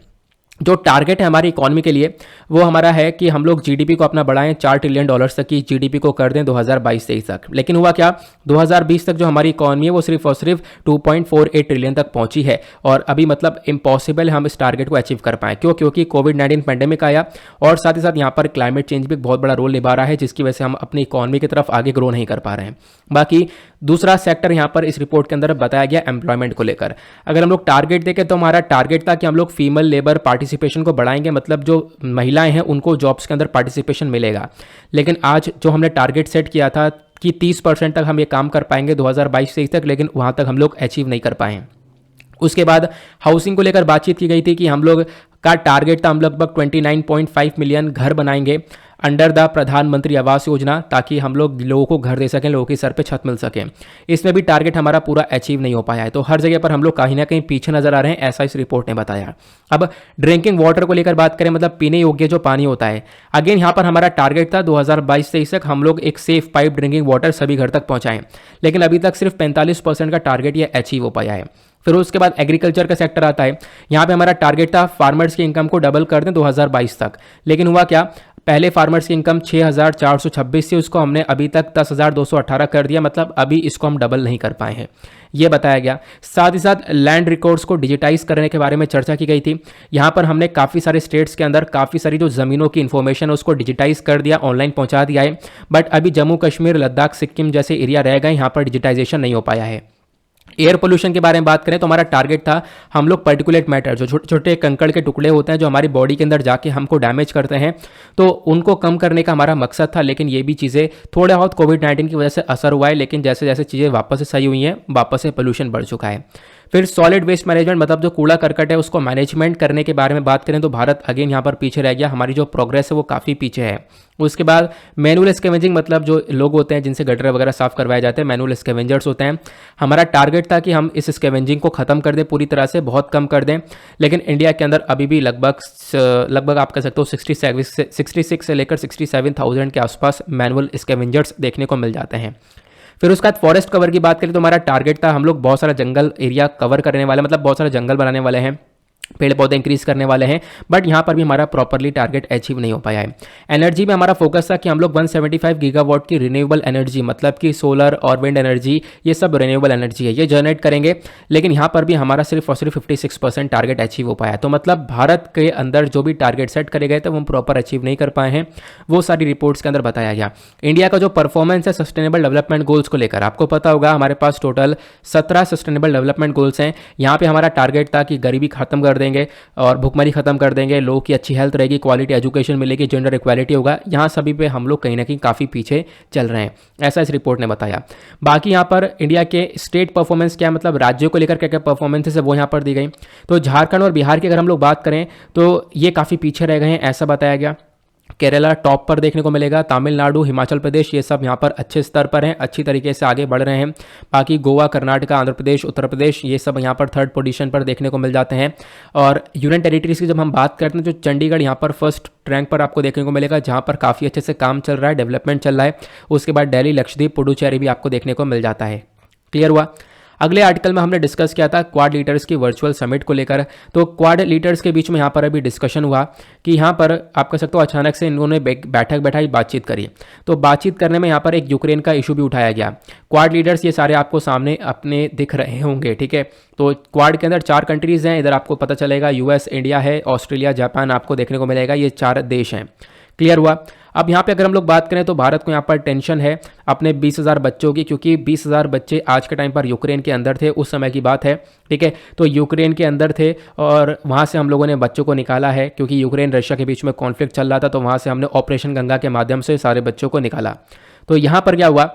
जो टारगेट है हमारी इकॉनमी के लिए वो हमारा है कि हम लोग जीडीपी को अपना बढ़ाएं, $4 ट्रिलियन तक की जीडीपी को कर दें 2022-23 तक। लेकिन हुआ क्या, 2020 तक जो हमारी इकॉनमी है वो सिर्फ और सिर्फ 2.48 ट्रिलियन तक पहुंची है, और अभी मतलब इम्पॉसिबल हम इस टारगेट को अचीव कर पाएं। क्यों? क्योंकि कोविड-19 पैंडेमिक आया, और साथ ही साथ यहाँ पर क्लाइमेट चेंज भी एक बहुत बड़ा रोल निभा रहा है, जिसकी वजह से हम अपनी इकॉनमी की तरफ आगे ग्रो नहीं कर पा रहे हैं। बाकी दूसरा सेक्टर यहाँ पर इस रिपोर्ट के अंदर बताया गया एम्प्लॉयमेंट को लेकर। अगर हम लोग टारगेट देखें तो हमारा टारगेट था कि हम लोग फीमेल लेबर पार्टिसिपेशन को बढ़ाएंगे, मतलब जो महिलाएं हैं उनको जॉब्स के अंदर पार्टिसिपेशन मिलेगा। लेकिन आज जो हमने टारगेट सेट किया था कि 30% तक हम ये काम कर पाएंगे 2022-23 तक, लेकिन वहां तक हम लोग अचीव नहीं कर पाए। उसके बाद हाउसिंग को लेकर बातचीत की गई थी कि हम लोग का टारगेट था हम लगभग 29.5 मिलियन घर बनाएंगे अंडर द प्रधानमंत्री आवास योजना, ताकि हम लोगों को घर दे सकें, लोगों के सर पे छत मिल सके। इसमें भी टारगेट हमारा पूरा अचीव नहीं हो पाया है, तो हर जगह पर हम लोग कहीं ना कहीं पीछे नजर आ रहे हैं, ऐसा इस रिपोर्ट ने बताया। अब ड्रिंकिंग वाटर को लेकर बात करें, मतलब पीने योग्य जो पानी होता है, अगेन यहाँ पर हमारा टारगेट था 2022-23 तक हम लोग एक सेफ पाइप ड्रिंकिंग वाटर सभी घर तक पहुंचाएं, लेकिन अभी तक सिर्फ 45% का टारगेट ये अचीव हो पाया है। फिर उसके बाद एग्रीकल्चर का सेक्टर आता है। यहाँ पे हमारा टारगेट था फार्मर्स की इनकम को डबल कर दें 2022 तक, लेकिन हुआ क्या, पहले फार्मर्स की इनकम 6,426 से उसको हमने अभी तक 10,218 कर दिया, मतलब अभी इसको हम डबल नहीं कर पाए हैं, ये बताया गया। साथ ही साथ लैंड रिकॉर्ड्स को डिजिटाइज करने के बारे में चर्चा की गई थी। यहाँ पर हमने काफ़ी सारे स्टेट्स के अंदर काफ़ी सारी जो ज़मीनों की इन्फॉर्मेशन है उसको डिजिटाइज कर दिया, ऑनलाइन पहुँचा दिया है, बट अभी जम्मू कश्मीर, लद्दाख, सिक्किम जैसे एरिया रह गए, यहाँ पर डिजिटाइजेशन नहीं हो पाया है। एयर पोल्यूशन के बारे में बात करें तो हमारा टारगेट था हम लोग पर्टिकुलेट मैटर, जो छोटे छोटे कंकड़ के टुकड़े होते हैं जो हमारी बॉडी के अंदर जाके हमको डैमेज करते हैं, तो उनको कम करने का हमारा मकसद था। लेकिन ये भी चीज़ें थोड़ा बहुत कोविड-19 की वजह से असर हुआ है, लेकिन जैसे जैसे चीज़ें वापस से सही हुई हैं, वापस से पोल्यूशन बढ़ चुका है। फिर सॉलिड वेस्ट मैनेजमेंट, मतलब जो कूड़ा करकट है उसको मैनेजमेंट करने के बारे में बात करें तो भारत अगेन यहाँ पर पीछे रह गया, हमारी जो प्रोग्रेस है वो काफ़ी पीछे है। उसके बाद मैनुअल स्कैवेंजिंग, मतलब जो लोग होते हैं जिनसे गटर वगैरह साफ करवाए जाते हैं, मैनुअल स्कैवेंजर्स होते हैं, हमारा टारगेट था कि हम इस स्कैवेंजिंग को खत्म कर दें पूरी तरह से, बहुत कम कर दें। लेकिन इंडिया के अंदर अभी भी लगभग आप कह सकते हो 66 से लेकर 67,000 के आसपास मैनुअल स्कैवेंजर्स देखने को मिल जाते हैं। फिर उसके बाद फॉरेस्ट कवर की बात करें तो हमारा टारगेट था हम लोग बहुत सारा जंगल एरिया कवर करने वाले, मतलब बहुत सारा जंगल बनाने वाले हैं, पेड़ पौधे इंक्रीज करने वाले हैं, बट यहाँ पर भी हमारा प्रॉपरली टारगेट अचीव नहीं हो पाया है। एनर्जी में हमारा फोकस था कि हम लोग 175 गीगावाट की रिन्यूएबल एनर्जी, मतलब कि सोलर और विंड एनर्जी, ये सब रिन्यूएबल एनर्जी है, ये जनरेट करेंगे। लेकिन यहाँ पर भी हमारा सिर्फ और सिर्फ 56% टारगेट अचीव हो पाया। तो मतलब भारत के अंदर जो भी टारगेट सेट करे गए थे वो हम प्रॉपर अचीव नहीं कर पाए हैं, वो सारी रिपोर्ट्स के अंदर बताया गया। इंडिया का जो परफॉर्मेंस है सस्टेनेबल डेवलपमेंट गोल्स को लेकर, आपको पता होगा हमारे पास टोटल 17 सस्टेनेबल डेवलपमेंट गोल्स हैं। यहाँ पे हमारा टारगेट था कि गरीबी खत्म कर देंगे और भुखमरी खत्म कर देंगे, लोगों की अच्छी हेल्थ रहेगी, क्वालिटी एजुकेशन मिलेगी, जेंडर इक्वालिटी होगा। यहाँ सभी पे हम लोग कहीं ना कहीं काफ़ी पीछे चल रहे हैं, ऐसा इस रिपोर्ट ने बताया। बाकी यहाँ पर इंडिया के स्टेट परफॉर्मेंस क्या, मतलब राज्यों को लेकर क्या क्या परफॉर्मेंसेस है वो यहाँ पर दी गई। तो झारखंड और बिहार की अगर हम लोग बात करें तो ये काफ़ी पीछे रह गए हैं, ऐसा बताया गया। केरला टॉप पर देखने को मिलेगा, तमिलनाडु, हिमाचल प्रदेश, ये सब यहाँ पर अच्छे स्तर पर हैं, अच्छी तरीके से आगे बढ़ रहे हैं। बाकी गोवा, कर्नाटका, आंध्र प्रदेश, उत्तर प्रदेश, ये सब यहाँ पर थर्ड पोजीशन पर देखने को मिल जाते हैं। और यूनियन टेरिटरीज की जब हम बात करते हैं तो चंडीगढ़ यहाँ पर फर्स्ट रैंक पर आपको देखने को मिलेगा, जहाँ पर काफ़ी अच्छे से काम चल रहा है, डेवलपमेंट चल रहा है। उसके बाद दिल्ली, लक्षद्वीप, पुडुचेरी भी आपको देखने को मिल जाता है। क्लियर हुआ। अगले आर्टिकल में हमने डिस्कस किया था क्वाड लीडर्स की वर्चुअल समिट को लेकर। तो क्वाड लीडर्स के बीच में यहाँ पर अभी डिस्कशन हुआ कि यहाँ पर आप कह सकते हो अचानक से इन्होंने बैठक बैठाई, बातचीत करी। तो बातचीत करने में यहाँ पर एक यूक्रेन का इशू भी उठाया गया। क्वाड लीडर्स ये सारे आपको सामने अपने दिख रहे होंगे, ठीक है। तो क्वाड के अंदर 4 कंट्रीज हैं, इधर आपको पता चलेगा यूएस, इंडिया है, ऑस्ट्रेलिया, जापान आपको देखने को मिलेगा, ये 4 देश हैं। क्लियर हुआ। अब यहाँ पे अगर हम लोग बात करें तो भारत को यहाँ पर टेंशन है अपने 20,000 बच्चों की, क्योंकि 20,000 बच्चे आज के टाइम पर यूक्रेन के अंदर थे, उस समय की बात है, ठीक है। तो यूक्रेन के अंदर थे और वहाँ से हम लोगों ने बच्चों को निकाला है, क्योंकि यूक्रेन रशिया के बीच में कॉन्फ्लिक्ट चल रहा था। तो वहाँ से हमने ऑपरेशन गंगा के माध्यम से सारे बच्चों को निकाला। तो यहाँ पर क्या हुआ,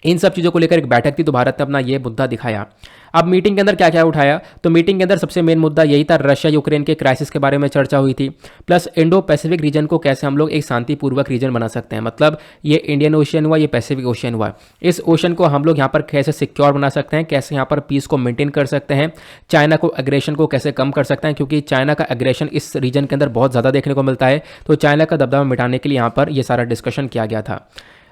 इन सब चीज़ों को लेकर एक बैठक थी, तो भारत ने अपना ये मुद्दा दिखाया। अब मीटिंग के अंदर क्या क्या उठाया, तो मीटिंग के अंदर सबसे मेन मुद्दा यही था, रशिया यूक्रेन के क्राइसिस के बारे में चर्चा हुई थी, प्लस इंडो पैसिफिक रीजन को कैसे हम लोग एक शांतिपूर्वक रीजन बना सकते हैं। मतलब ये इंडियन ओशियन हुआ, ये पैसिफिक ओशियन हुआ, इस ओशन को हम लोग यहाँ पर कैसे सिक्योर बना सकते हैं, कैसे यहाँ पर पीस को मेंटेन कर सकते हैं, चाइना को एग्रेशन को कैसे कम कर सकते हैं, क्योंकि चाइना का एग्रेशन इस रीजन के अंदर बहुत ज़्यादा देखने को मिलता है। तो चाइना का दबदबा मिटाने के लिए यहाँ पर ये सारा डिस्कशन किया गया था।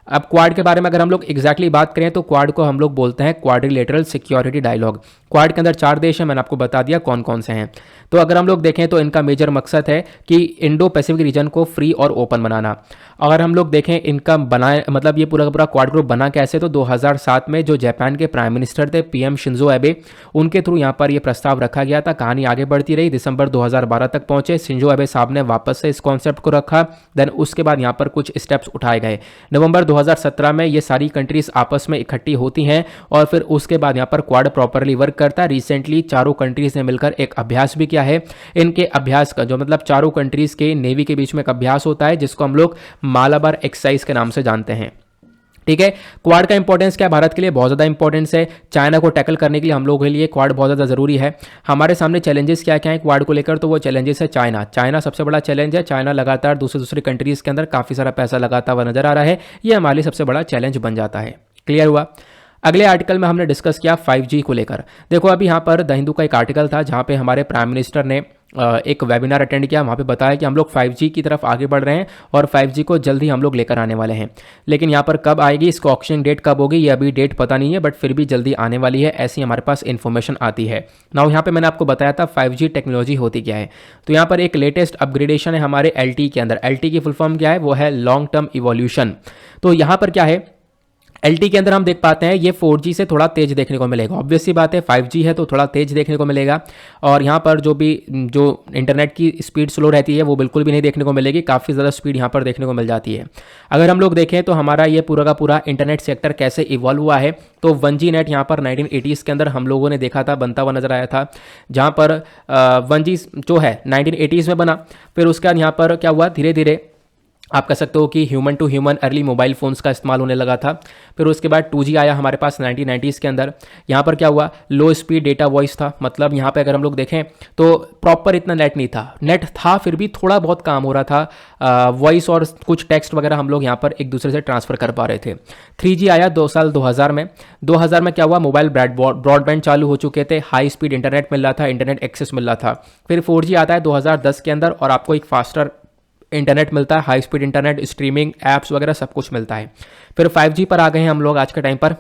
अब क्वाड के बारे में अगर हम लोग एग्जैक्टली बात करें तो क्वाड को हम लोग बोलते हैं क्वाड्रिलेटरल सिक्योरिटी डायलॉग। क्वाड के अंदर 4 देश हैं, मैंने आपको बता दिया कौन कौन से हैं। तो अगर हम लोग देखें तो इनका मेजर मकसद है कि इंडो पैसिफिक रीजन को फ्री और ओपन बनाना। अगर हम लोग देखें इनका बनाए, मतलब ये पूरा का पूरा क्वाड ग्रुप बना कैसे, तो 2007 में जो जापान के प्राइम मिनिस्टर थे पीएम शिंजो एबे, उनके थ्रू यहाँ पर ये प्रस्ताव रखा गया था। कहानी आगे बढ़ती रही, दिसंबर 2012 तक पहुंचे, शिंजो एबे साहब ने वापस से इस कॉन्सेप्ट को रखा। देन उसके बाद यहाँ पर कुछ स्टेप्स उठाए गए। नवंबर 2017 में ये सारी कंट्रीज आपस में इकट्ठी होती हैं और फिर उसके बाद यहाँ पर क्वाड प्रॉपरली वर्क करता है। रिसेंटली चारों कंट्रीज ने मिलकर एक अभ्यास भी किया है। इनके अभ्यास का जो मतलब चारों कंट्रीज के नेवी के बीच में एक अभ्यास होता है, जिसको हम लोग मालाबार एक्सरसाइज के नाम से जानते हैं, ठीक है। क्वाड का इंपॉर्टेंस क्या है भारत के लिए, बहुत ज़्यादा इंपॉर्टेंस है। चाइना को टैकल करने के लिए हम लोगों के लिए क्वाड बहुत ज़्यादा ज़रूरी है। हमारे सामने चैलेंजेस क्या क्या है क्वाड को लेकर, तो वो चैलेंजेस है चाइना सबसे बड़ा चैलेंज है। चाइना लगातार दूसरी कंट्रीज़ के अंदर काफ़ी सारा पैसा लगाता हुआ नजर आ रहा है, ये हमारे लिए सबसे बड़ा चैलेंज बन जाता है। क्लियर हुआ। अगले आर्टिकल में हमने डिस्कस किया 5G को लेकर। देखो अभी यहाँ पर द हिंदू का एक आर्टिकल था जहाँ पे हमारे प्राइम मिनिस्टर ने एक वेबिनार अटेंड किया, वहाँ पे बताया कि हम लोग 5G की तरफ आगे बढ़ रहे हैं और 5G को जल्द ही हम लोग लेकर आने वाले हैं। लेकिन यहाँ पर कब आएगी, इसको ऑक्शन डेट कब होगी, ये अभी डेट पता नहीं है, बट फिर भी जल्दी आने वाली है, ऐसी हमारे पास इन्फॉर्मेशन आती है। नाउ यहाँ पे मैंने आपको बताया था 5G टेक्नोलॉजी होती क्या है। तो यहाँ पर एक लेटेस्ट अपग्रेडेशन है हमारे LTE के अंदर। LTE की फुल फॉर्म क्या है, वो है लॉन्ग टर्म इवोल्यूशन। तो यहाँ पर क्या है, LTE के अंदर हम देख पाते हैं ये 4G से थोड़ा तेज देखने को मिलेगा। ऑब्वियस सी बात है 5G है तो थोड़ा तेज देखने को मिलेगा। और यहाँ पर जो इंटरनेट की स्पीड स्लो रहती है वो बिल्कुल भी नहीं देखने को मिलेगी, काफ़ी ज़्यादा स्पीड यहाँ पर देखने को मिल जाती है। अगर हम लोग देखें तो हमारा ये पूरा का पूरा इंटरनेट सेक्टर कैसे इवॉल्व हुआ है, तो 1G नेट यहाँ पर 1980s के अंदर हम लोगों ने देखा था, बनता हुआ नजर आया था, जहाँ पर 1G जो है 1980s में बना। फिर उसके बाद यहाँ पर क्या हुआ, धीरे धीरे आप कह सकते हो कि human to human early mobile phones का इस्तेमाल होने लगा था। फिर उसके बाद 2G आया हमारे पास 1990s के अंदर। यहाँ पर क्या हुआ, लो स्पीड डेटा वॉइस था, मतलब यहाँ पे अगर हम लोग देखें तो प्रॉपर इतना नेट नहीं था, नेट था फिर भी थोड़ा बहुत काम हो रहा था, वॉइस और कुछ टेक्स्ट वगैरह हम लोग यहाँ पर एक दूसरे से ट्रांसफ़र कर पा रहे थे। 3G आया 2000 में। 2000 में क्या हुआ, मोबाइल ब्रॉडबैंड चालू हो चुके थे, हाई स्पीड इंटरनेट मिल रहा था, इंटरनेट एक्सेस मिल रहा था। फिर 4G आता है 2010 के अंदर और आपको एक फास्टर इंटरनेट मिलता है, high speed internet, streaming, apps वगैरह सब कुछ मिलता है। फिर 5G पर आ गए हैं हम लोग आज के टाइम पर।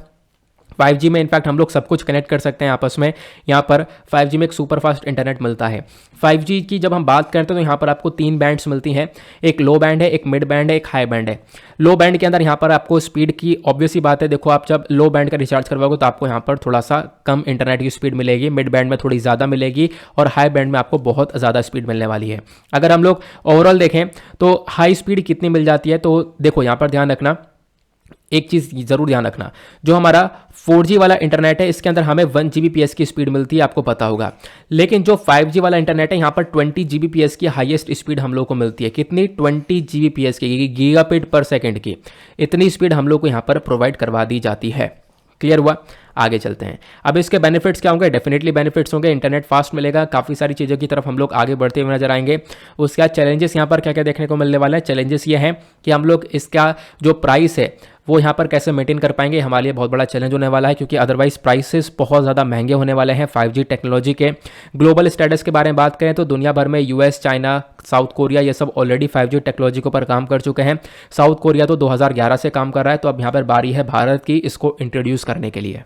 5G में इनफैक्ट हम लोग सब कुछ कनेक्ट कर सकते हैं आपस में। यहाँ पर 5G में एक सुपर फास्ट इंटरनेट मिलता है। 5G की जब हम बात करते हैं तो यहाँ पर आपको 3 बैंड्स मिलती हैं, एक लो बैंड है, एक मिड बैंड है, एक हाई बैंड है। लो बैंड के अंदर यहाँ पर आपको स्पीड की ऑब्वियस ही बात है, देखो आप जब लो बैंड का रिचार्ज करवाओगे तो आपको यहाँ पर थोड़ा सा कम इंटरनेट की स्पीड मिलेगी, मिड बैंड में थोड़ी ज़्यादा मिलेगी और हाई बैंड में आपको बहुत ज़्यादा स्पीड मिलने वाली है। अगर हम लोग ओवरऑल देखें तो हाई स्पीड कितनी मिल जाती है, तो देखो यहाँ पर ध्यान रखना, एक चीज़ ज़रूर ध्यान रखना, जो हमारा 4G वाला इंटरनेट है इसके अंदर हमें 1 Gbps की स्पीड मिलती है, आपको पता होगा। लेकिन जो 5G वाला इंटरनेट है यहाँ पर 20 Gbps की हाईएस्ट स्पीड हम लोग को मिलती है। कितनी? 20 Gbps की, गीगाबिट पर सेकंड की, इतनी स्पीड हम लोग को यहाँ पर प्रोवाइड करवा दी जाती है। क्लियर हुआ? आगे चलते हैं। अब इसके बेनिफिट्स क्या होंगे? डेफिनेटली बेनिफिट्स होंगे, इंटरनेट फास्ट मिलेगा, काफ़ी सारी चीज़ों की तरफ हम लोग आगे बढ़ते हुए नजर आएंगे। उसके बाद चैलेंजेस यहाँ पर क्या क्या देखने को मिलने वाला है? चैलेंजेस ये हैं कि हम लोग इसका जो प्राइस है वो यहाँ पर कैसे मेंटेन कर पाएंगे, हमारे लिए बहुत बड़ा चैलेंज होने वाला है, क्योंकि अदरवाइज प्राइसेस बहुत ज़्यादा महंगे होने वाले हैं 5G टेक्नोलॉजी के। ग्लोबल स्टेटस के बारे में बात करें तो दुनिया भर में US, चाइना, साउथ कोरिया ये सब ऑलरेडी 5G टेक्नोलॉजी के ऊपर काम कर चुके हैं। साउथ कोरिया तो 2011 से काम कर रहा है, तो अब यहाँ पर बारी है भारत की इसको इंट्रोड्यूस करने के लिए।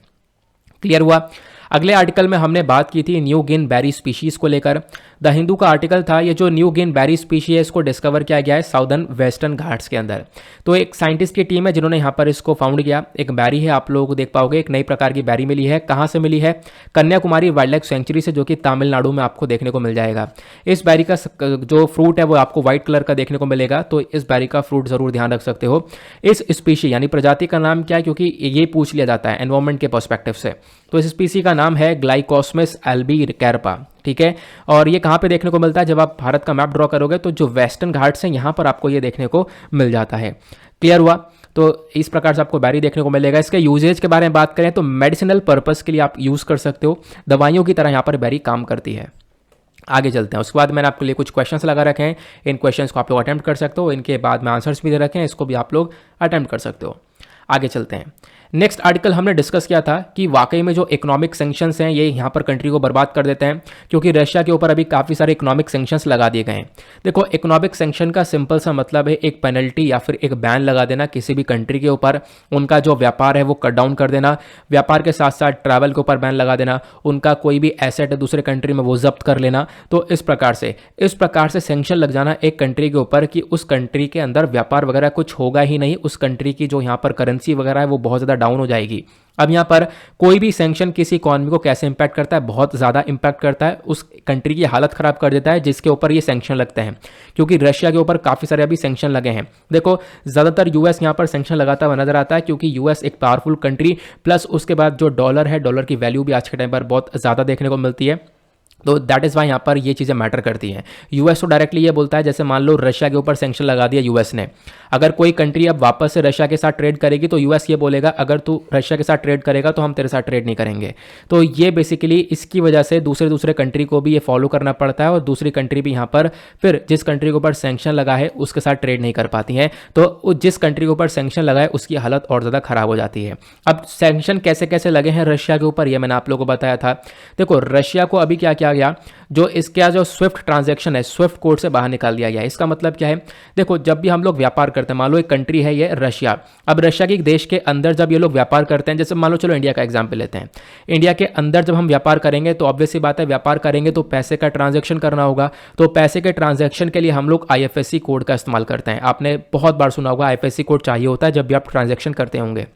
क्लियर हुआ? अगले आर्टिकल में हमने बात की थी न्यू गिन बैरी स्पीशीज को लेकर। द हिंदू का आर्टिकल था, ये जो न्यू गिन बैरी स्पीशी है इसको डिस्कवर किया गया है साउदर्न वेस्टर्न घाट्स के अंदर। तो एक साइंटिस्ट की टीम है जिन्होंने यहाँ पर इसको फाउंड किया। एक बैरी है, आप लोगों को देख पाओगे, एक नई प्रकार की बैरी मिली है। कहाँ से मिली है? कन्याकुमारी वाइल्ड लाइफ सेंचुरी से, जो कि तमिलनाडु में आपको देखने को मिल जाएगा। इस बैरी का जो फ्रूट है वो आपको व्हाइट कलर का देखने को मिलेगा, तो इस बैरी का फ्रूट जरूर ध्यान रख सकते हो। इस स्पीशी यानी प्रजाति का नाम क्या है, क्योंकि ये पूछ लिया जाता है एनवायरमेंट के पर्सपेक्टिव से, तो इस स्पीसी का नाम है ग्लाइकोस्मिस एल्बीकैर्पा। ठीक है, और ये कहाँ पे देखने को मिलता है? जब आप भारत का मैप ड्रॉ करोगे तो जो वेस्टर्न घाट्स हैं यहाँ पर आपको ये देखने को मिल जाता है। क्लियर हुआ? तो इस प्रकार से आपको बैरी देखने को मिलेगा। इसके यूजेज के बारे में बात करें तो मेडिसिनल पर्पस के लिए आप यूज़ कर सकते हो, दवाइयों की तरह यहाँ पर बैरी काम करती है। आगे चलते हैं। उसके बाद मैंने आपके लिए कुछ क्वेश्चंस लगा रखे हैं, इन क्वेश्चंस को आप लोग अटेम्प्ट कर सकते हो, इनके बाद में आंसर्स भी दे रखे हैं, इसको भी आप लोग अटेम्प्ट कर सकते हो। आगे चलते हैं। नेक्स्ट आर्टिकल हमने डिस्कस किया था कि वाकई में जो इकोनॉमिक सैंक्शंस हैं ये यहाँ पर कंट्री को बर्बाद कर देते हैं, क्योंकि रशिया के ऊपर अभी काफ़ी सारे इकोनॉमिक सैंक्शंस लगा दिए गए हैं। देखो, इकोनॉमिक सैंक्शन का सिंपल सा मतलब है एक पेनल्टी या फिर एक बैन लगा देना किसी भी कंट्री के ऊपर, उनका जो व्यापार है वो कट डाउन कर देना, व्यापार के साथ साथ ट्रैवल के ऊपर बैन लगा देना, उनका कोई भी एसेट है दूसरे कंट्री में वो जब्त कर लेना। तो इस प्रकार से सैंक्शन लग जाना एक कंट्री के ऊपर कि उस कंट्री के अंदर व्यापार वगैरह कुछ होगा ही नहीं, उस कंट्री की जो यहाँ पर करेंसी वगैरह है वो बहुत ज़्यादा डाउन हो जाएगी। अब यहाँ पर कोई भी सैंक्शन किसी इकोनॉमी को कैसे इंपैक्ट करता है? बहुत ज़्यादा इंपैक्ट करता है, उस कंट्री की हालत खराब कर देता है जिसके ऊपर ये सैंक्शन लगते हैं, क्योंकि रशिया के ऊपर काफ़ी सारे अभी सैंक्शन लगे हैं। देखो, ज़्यादातर यूएस यहाँ पर सैंक्शन लगाता हुआ नजर आता है, क्योंकि यूएस एक पावरफुल कंट्री, प्लस उसके बाद जो डॉलर है, डॉलर की वैल्यू भी आज के टाइम पर बहुत ज़्यादा देखने को मिलती है, तो दैट इज़ वाई यहाँ पर ये चीज़ें मैटर करती हैं। यूएस तो डायरेक्टली ये बोलता है, जैसे मान लो रशिया के ऊपर सैंक्शन लगा दिया यूएस ने, अगर कोई कंट्री अब वापस से रशिया के साथ ट्रेड करेगी तो यूएस ये बोलेगा अगर तू रशिया के साथ ट्रेड करेगा तो हम तेरे साथ ट्रेड नहीं करेंगे। तो ये बेसिकली इसकी वजह से दूसरे कंट्री को भी ये फॉलो करना पड़ता है, और दूसरी कंट्री भी यहाँ पर फिर जिस कंट्री के ऊपर सैंक्शन लगा है उसके साथ ट्रेड नहीं कर पाती है, तो जिस कंट्री के ऊपर सैंक्शन लगा है उसकी हालत और ज़्यादा खराब हो जाती है। अब सैंक्शन कैसे कैसे लगे हैं रशिया के ऊपर, ये मैंने आप लोगों को बताया था। देखो, रशिया को अभी क्या किया गया, जो इसका जो स्विफ्ट ट्रांजैक्शन है, स्विफ्ट कोड से बाहर निकाल दिया गया है। इसका मतलब क्या है? देखो, जब भी हम लोग व्यापार करते हैं, मान लो एक कंट्री है ये रशिया, अब रशिया के देश के अंदर जब ये लोग व्यापार करते हैं, जैसे मान लो चलो इंडिया का एग्जांपल लेते हैं, इंडिया के अंदर जब हम व्यापार करेंगे तो ऑब्वियस सी बात है, व्यापार करेंगे तो पैसे का ट्रांजैक्शन करना होगा, तो पैसे के ट्रांजैक्शन के लिए हम लोग IFSC कोड का इस्तेमाल करते हैं। आपने बहुत बार सुना होगा IFSC कोड चाहिए होता है जब भी आप ट्रांजैक्शन करते होंगे।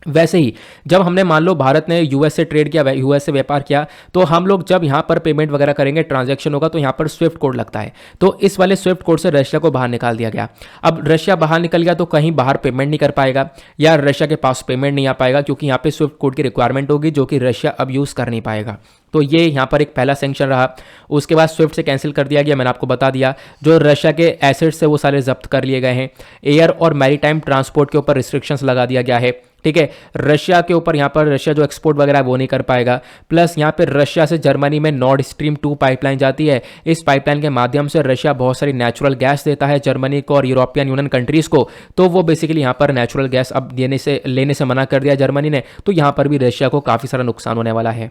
वैसे ही जब हमने मान लो भारत ने यूएस से ट्रेड किया, यूएस से व्यापार किया, तो हम लोग जब यहाँ पर पेमेंट वगैरह करेंगे, ट्रांजैक्शन होगा, तो यहाँ पर स्विफ्ट कोड लगता है। तो इस वाले स्विफ्ट कोड से रशिया को बाहर निकाल दिया गया। अब रशिया बाहर निकल गया तो कहीं बाहर पेमेंट नहीं कर पाएगा, या रशिया के पास पेमेंट नहीं आ पाएगा, क्योंकि यहाँ पे स्विफ्ट कोड की रिक्वायरमेंट होगी जो कि रशिया अब यूज़ कर नहीं पाएगा। तो ये यहाँ पर एक पहला सैंक्शन रहा। उसके बाद स्विफ्ट से कैंसिल कर दिया गया, मैंने आपको बता दिया। जो रशिया के एसेट्स है वो सारे जब्त कर लिए गए हैं। एयर और मैरीटाइम ट्रांसपोर्ट के ऊपर रिस्ट्रिक्शंस लगा दिया गया है। ठीक है, रशिया के ऊपर यहाँ पर रशिया जो एक्सपोर्ट वगैरह है वो नहीं कर पाएगा। प्लस यहाँ पर रशिया से जर्मनी में नॉर्ड स्ट्रीम 2 पाइपलाइन जाती है। इस पाइपलाइन के माध्यम से रशिया बहुत सारी नेचुरल गैस देता है जर्मनी को और यूरोपियन यूनियन कंट्रीज़ को। तो वो बेसिकली यहाँ पर नेचुरल गैस अब लेने से मना कर दिया जर्मनी ने, तो यहाँ पर भी रशिया को काफ़ी सारा नुकसान होने वाला है।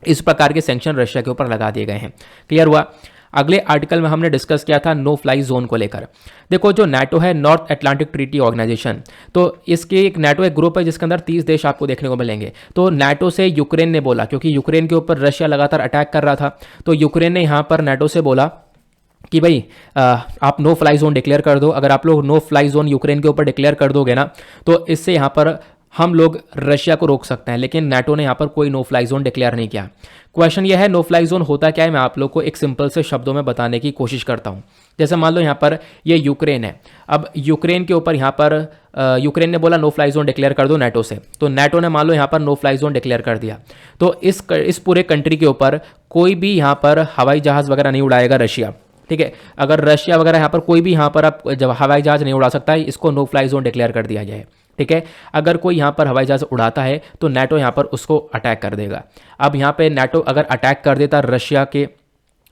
इस प्रकार के सैंक्शन रशिया के ऊपर लगा दिए गए हैं। क्लियर हुआ? अगले आर्टिकल में हमने डिस्कस किया था नो फ्लाई जोन को लेकर। देखो जो नाटो है, नॉर्थ अटलांटिक ट्रीटी ऑर्गेनाइजेशन, तो इसके एक नाटो एक ग्रुप है जिसके अंदर 30 देश आपको देखने को मिलेंगे। तो नाटो से यूक्रेन ने बोला, क्योंकि यूक्रेन के ऊपर रशिया लगातार अटैक कर रहा था, तो यूक्रेन ने यहाँ पर नाटो से बोला कि भाई आप नो फ्लाई जोन डिक्लेयर कर दो। अगर आप लोग नो फ्लाई जोन यूक्रेन के ऊपर डिक्लेयर कर दोगे ना, तो इससे यहाँ पर हम लोग रशिया को रोक सकते हैं। लेकिन नाटो ने यहाँ पर कोई नो फ्लाई जोन डिक्लेयर नहीं किया। क्वेश्चन यह है नो फ्लाई जोन होता क्या है, मैं आप लोग को एक सिंपल से शब्दों में बताने की कोशिश करता हूँ। जैसे मान लो यहाँ पर ये यूक्रेन है, अब यूक्रेन के ऊपर यहाँ पर यूक्रेन ने बोला नो फ्लाई जोन डिक्लेयर कर दो नाटो से, तो नाटो ने मान लो यहाँ पर नो फ्लाई जोन डिक्लेयर कर दिया, तो इस पूरे कंट्री के ऊपर कोई भी यहाँ पर हवाई जहाज़ वगैरह नहीं उड़ाएगा रशिया। ठीक है, अगर रशिया वगैरह यहाँ पर कोई भी यहाँ पर आप जब हवाई जहाज नहीं उड़ा सकता है, इसको नो फ्लाई जोन डिक्लेयर कर दिया जाए। ठीक है, अगर कोई यहाँ पर हवाई जहाज उड़ाता है तो नाटो यहाँ पर उसको अटैक कर देगा। अब यहाँ पे नाटो अगर अटैक कर देता रशिया के,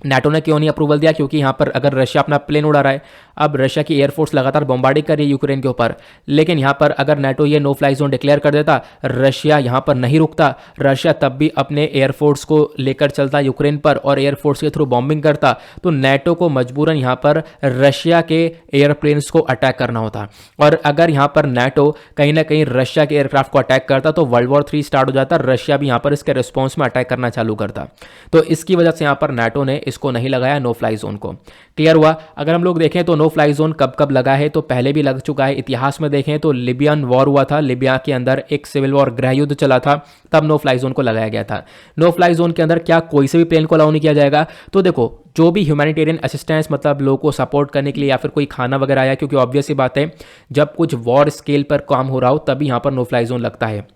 नाटो ने क्यों नहीं अप्रूवल दिया, क्योंकि यहाँ पर अगर रशिया अपना प्लेन उड़ा रहा है, अब रशिया की एयरफोर्स लगातार बॉम्बार्डिंग कर रही है यूक्रेन के ऊपर, लेकिन यहाँ पर अगर नाटो ये नो फ्लाई जोन डिक्लेयर कर देता, रशिया यहाँ पर नहीं रुकता, रशिया तब भी अपने एयरफोर्स को लेकर चलता यूक्रेन पर और एयरफोर्स के थ्रू बॉम्बिंग करता, तो नाटो को मजबूरन यहाँ पर रशिया के एयरप्लेन्स को अटैक करना होता। और अगर यहाँ पर नाटो कहीं ना कहीं रशिया के एयरक्राफ्ट को अटैक करता तो वर्ल्ड वॉर 3 स्टार्ट हो जाता, रशिया भी यहाँ पर इसके रिस्पॉन्स में अटैक करना चालू करता। तो इसकी वजह से यहाँ पर नाटो ने इसको नहीं लगाया नो फ्लाई जोन को। क्लियर हुआ। अगर हम लोग देखें तो नो फ्लाई जोन कब कब लगा है, तो पहले भी लग चुका है। इतिहास में देखें तो लिबियन वॉर हुआ था, लिबिया के अंदर एक सिविल वॉर गृह युद्ध चला था, तब नो फ्लाई जोन को लगाया गया था। नो फ्लाई जोन के अंदर क्या कोई से भी प्लेन को अलाउ नहीं किया जाएगा, तो देखो जो भी ह्यूमैनिटेरियन असिस्टेंस मतलब लोगों को सपोर्ट करने के लिए या फिर कोई खाना वगैरह आया, क्योंकि ऑब्वियस सी बात है जब कुछ वॉर स्केल पर काम हो रहा हो तभी यहाँ पर नो फ्लाई जोन लगता है।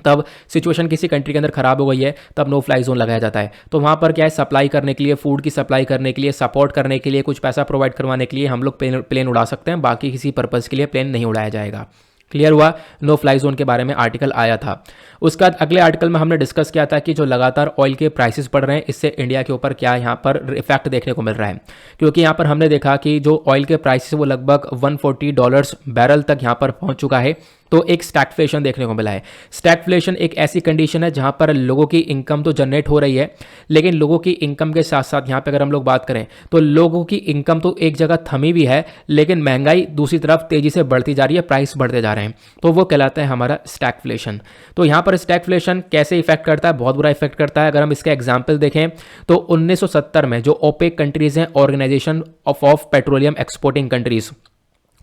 तब सिचुएशन किसी कंट्री के अंदर खराब हो गई है तब नो फ्लाई जोन लगाया जाता है। तो वहाँ पर क्या है, सप्लाई करने के लिए, फूड की सप्लाई करने के लिए, सपोर्ट करने के लिए, कुछ पैसा प्रोवाइड करवाने के लिए हम लोग प्लेन उड़ा सकते हैं, बाकी किसी पर्पज़ के लिए प्लेन नहीं उड़ाया जाएगा। क्लियर हुआ। नो फ्लाई जोन के बारे में आर्टिकल आया था। उसके बाद अगले आर्टिकल में हमने डिस्कस किया था कि जो लगातार ऑयल के प्राइसेस बढ़ रहे हैं इससे इंडिया के ऊपर क्या यहाँ पर इफेक्ट देखने को मिल रहा है, क्योंकि यहाँ पर हमने देखा कि जो ऑयल के प्राइसेस वो लगभग $140 बैरल तक यहाँ पर पहुँच चुका है। तो एक स्टैगफ्लेशन देखने को मिला है। स्टैगफ्लेशन एक ऐसी कंडीशन है जहां पर लोगों की इनकम तो जनरेट हो रही है, लेकिन लोगों की इनकम के साथ साथ यहाँ पे अगर हम लोग बात करें तो लोगों की इनकम तो एक जगह थमी भी है, लेकिन महंगाई दूसरी तरफ तेजी से बढ़ती जा रही है, प्राइस बढ़ते जा रहे हैं, तो वो कहलाता है हमारा स्टैगफ्लेशन। तो यहाँ पर स्टैगफ्लेशन कैसे इफेक्ट करता है, बहुत बुरा इफेक्ट करता है। अगर हम इसका एग्जाम्पल देखें तो 1970 में जो ओपेक कंट्रीज हैं, organization of petroleum exporting countries,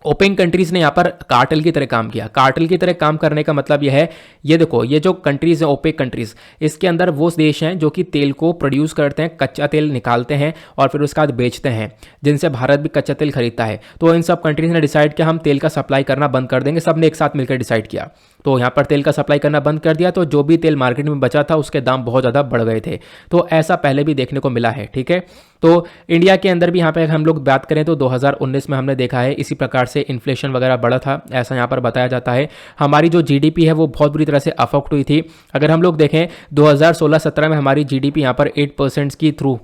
OPEC countries ने यहाँ पर कार्टेल की तरह काम किया। कार्टेल की तरह काम करने का मतलब यह है, ये देखो ये जो कंट्रीज हैं ओपेक कंट्रीज, इसके अंदर वो देश हैं जो कि तेल को प्रोड्यूस करते हैं, कच्चा तेल निकालते हैं और फिर उसके बाद बेचते हैं, जिनसे भारत भी कच्चा तेल खरीदता है। तो इन सब कंट्रीज ने डिसाइड किया हम तेल का सप्लाई करना बंद कर देंगे, सब ने एक साथ मिलकर डिसाइड किया। तो यहाँ पर तेल का सप्लाई करना बंद कर दिया, तो जो भी तेल मार्केट में बचा था उसके दाम बहुत ज़्यादा बढ़ गए थे। तो ऐसा पहले भी देखने को मिला है। ठीक है, तो इंडिया के अंदर भी यहाँ पे हम लोग बात करें तो 2019 में हमने देखा है इसी प्रकार से इन्फ्लेशन वगैरह बढ़ा था, ऐसा यहाँ पर बताया जाता है। हमारी जो जीडीपी है वो बहुत बुरी तरह से अफेक्ट हुई थी। अगर हम लोग देखें 2016-17 में हमारी जीडीपी यहाँ पर 8% की थ्रू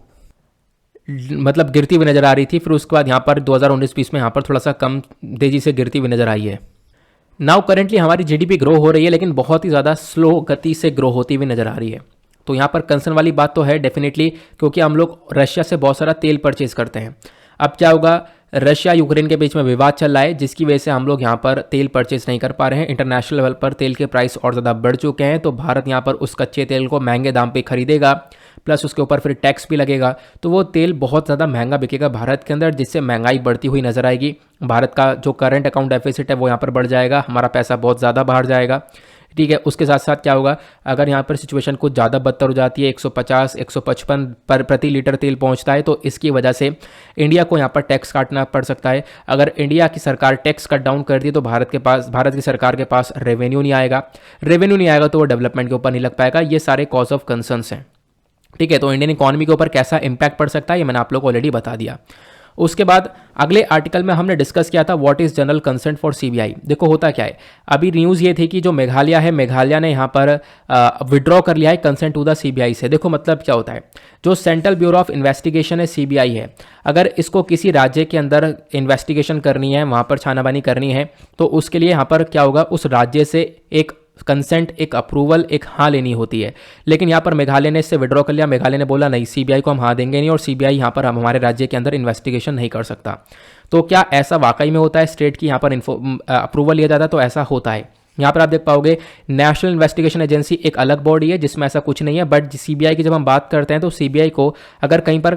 मतलब गिरती हुई नजर आ रही थी, फिर उसके बाद यहाँ पर 2019-20 में यहाँ पर थोड़ा सा कम तेजी से गिरती हुई नजर आई है। नाउ करेंटली हमारी जीडीपी ग्रो हो रही है, लेकिन बहुत ही ज़्यादा स्लो गति से ग्रो होती हुई नजर आ रही है। तो यहाँ पर कंसर्न वाली बात तो है डेफिनेटली, क्योंकि हम लोग रशिया से बहुत सारा तेल परचेज करते हैं। अब क्या होगा, रशिया यूक्रेन के बीच में विवाद चल रहा है, जिसकी वजह से हम लोग यहाँ पर तेल परचेज नहीं कर पा रहे हैं। इंटरनेशनल लेवल पर तेल के प्राइस और ज़्यादा बढ़ चुके हैं, तो भारत यहाँ पर उस कच्चे तेल को महंगे दाम पे खरीदेगा, प्लस उसके ऊपर फिर टैक्स भी लगेगा, तो वो तेल बहुत ज़्यादा महंगा बिकेगा भारत के अंदर, जिससे महंगाई बढ़ती हुई नजर आएगी। भारत का जो करंट अकाउंट डेफिसिट है वो यहाँ पर बढ़ जाएगा, हमारा पैसा बहुत ज़्यादा बाहर जाएगा। ठीक है, उसके साथ साथ क्या होगा, अगर यहाँ पर सिचुएशन कुछ ज़्यादा बदतर हो जाती है, 150-155 पर प्रति लीटर तेल पहुँचता है, तो इसकी वजह से इंडिया को यहाँ पर टैक्स काटना पड़ सकता है। अगर इंडिया की सरकार टैक्स कट डाउन कर दी तो भारत की सरकार के पास रेवेन्यू नहीं आएगा, रेवेन्यू नहीं आएगा तो वो डेवलपमेंट के ऊपर नहीं लग पाएगा। ये सारे कॉज ऑफ कंसर्न्स हैं। ठीक है, तो इंडियन इकोनॉमी के ऊपर कैसा इंपैक्ट पड़ सकता है ये मैंने आप लोग को ऑलरेडी बता दिया। उसके बाद अगले आर्टिकल में हमने डिस्कस किया था what is general consent for CBI. देखो होता क्या है, अभी न्यूज़ ये थी कि जो मेघालय है, मेघालय ने यहाँ पर विड्रॉ कर लिया है कंसेंट टू द सीबीआई से। देखो मतलब क्या होता है, जो सेंट्रल ब्यूरो ऑफ इन्वेस्टिगेशन है सीबीआई है, अगर इसको किसी राज्य के अंदर इन्वेस्टिगेशन करनी है, वहाँ पर छानामानी करनी है, तो उसके लिए यहाँ पर क्या होगा, उस राज्य से एक कंसेंट, एक अप्रूवल, एक हाँ लेनी होती है। लेकिन यहाँ पर मेघालय ने इससे विड्रॉ कर लिया। मेघालय ने बोला नहीं, सीबीआई को हम हाँ देंगे नहीं और सीबीआई यहाँ पर हमारे राज्य के अंदर इन्वेस्टिगेशन नहीं कर सकता। तो क्या ऐसा वाकई में होता है? स्टेट की यहाँ पर अप्रूवल लिया जाता है तो ऐसा होता है। यहाँ पर आप देख पाओगे नेशनल इन्वेस्टिगेशन एजेंसी एक अलग बॉडी है जिसमें ऐसा कुछ नहीं है। बट सीबीआई की जब हम बात करते हैं तो सीबीआई को अगर कहीं पर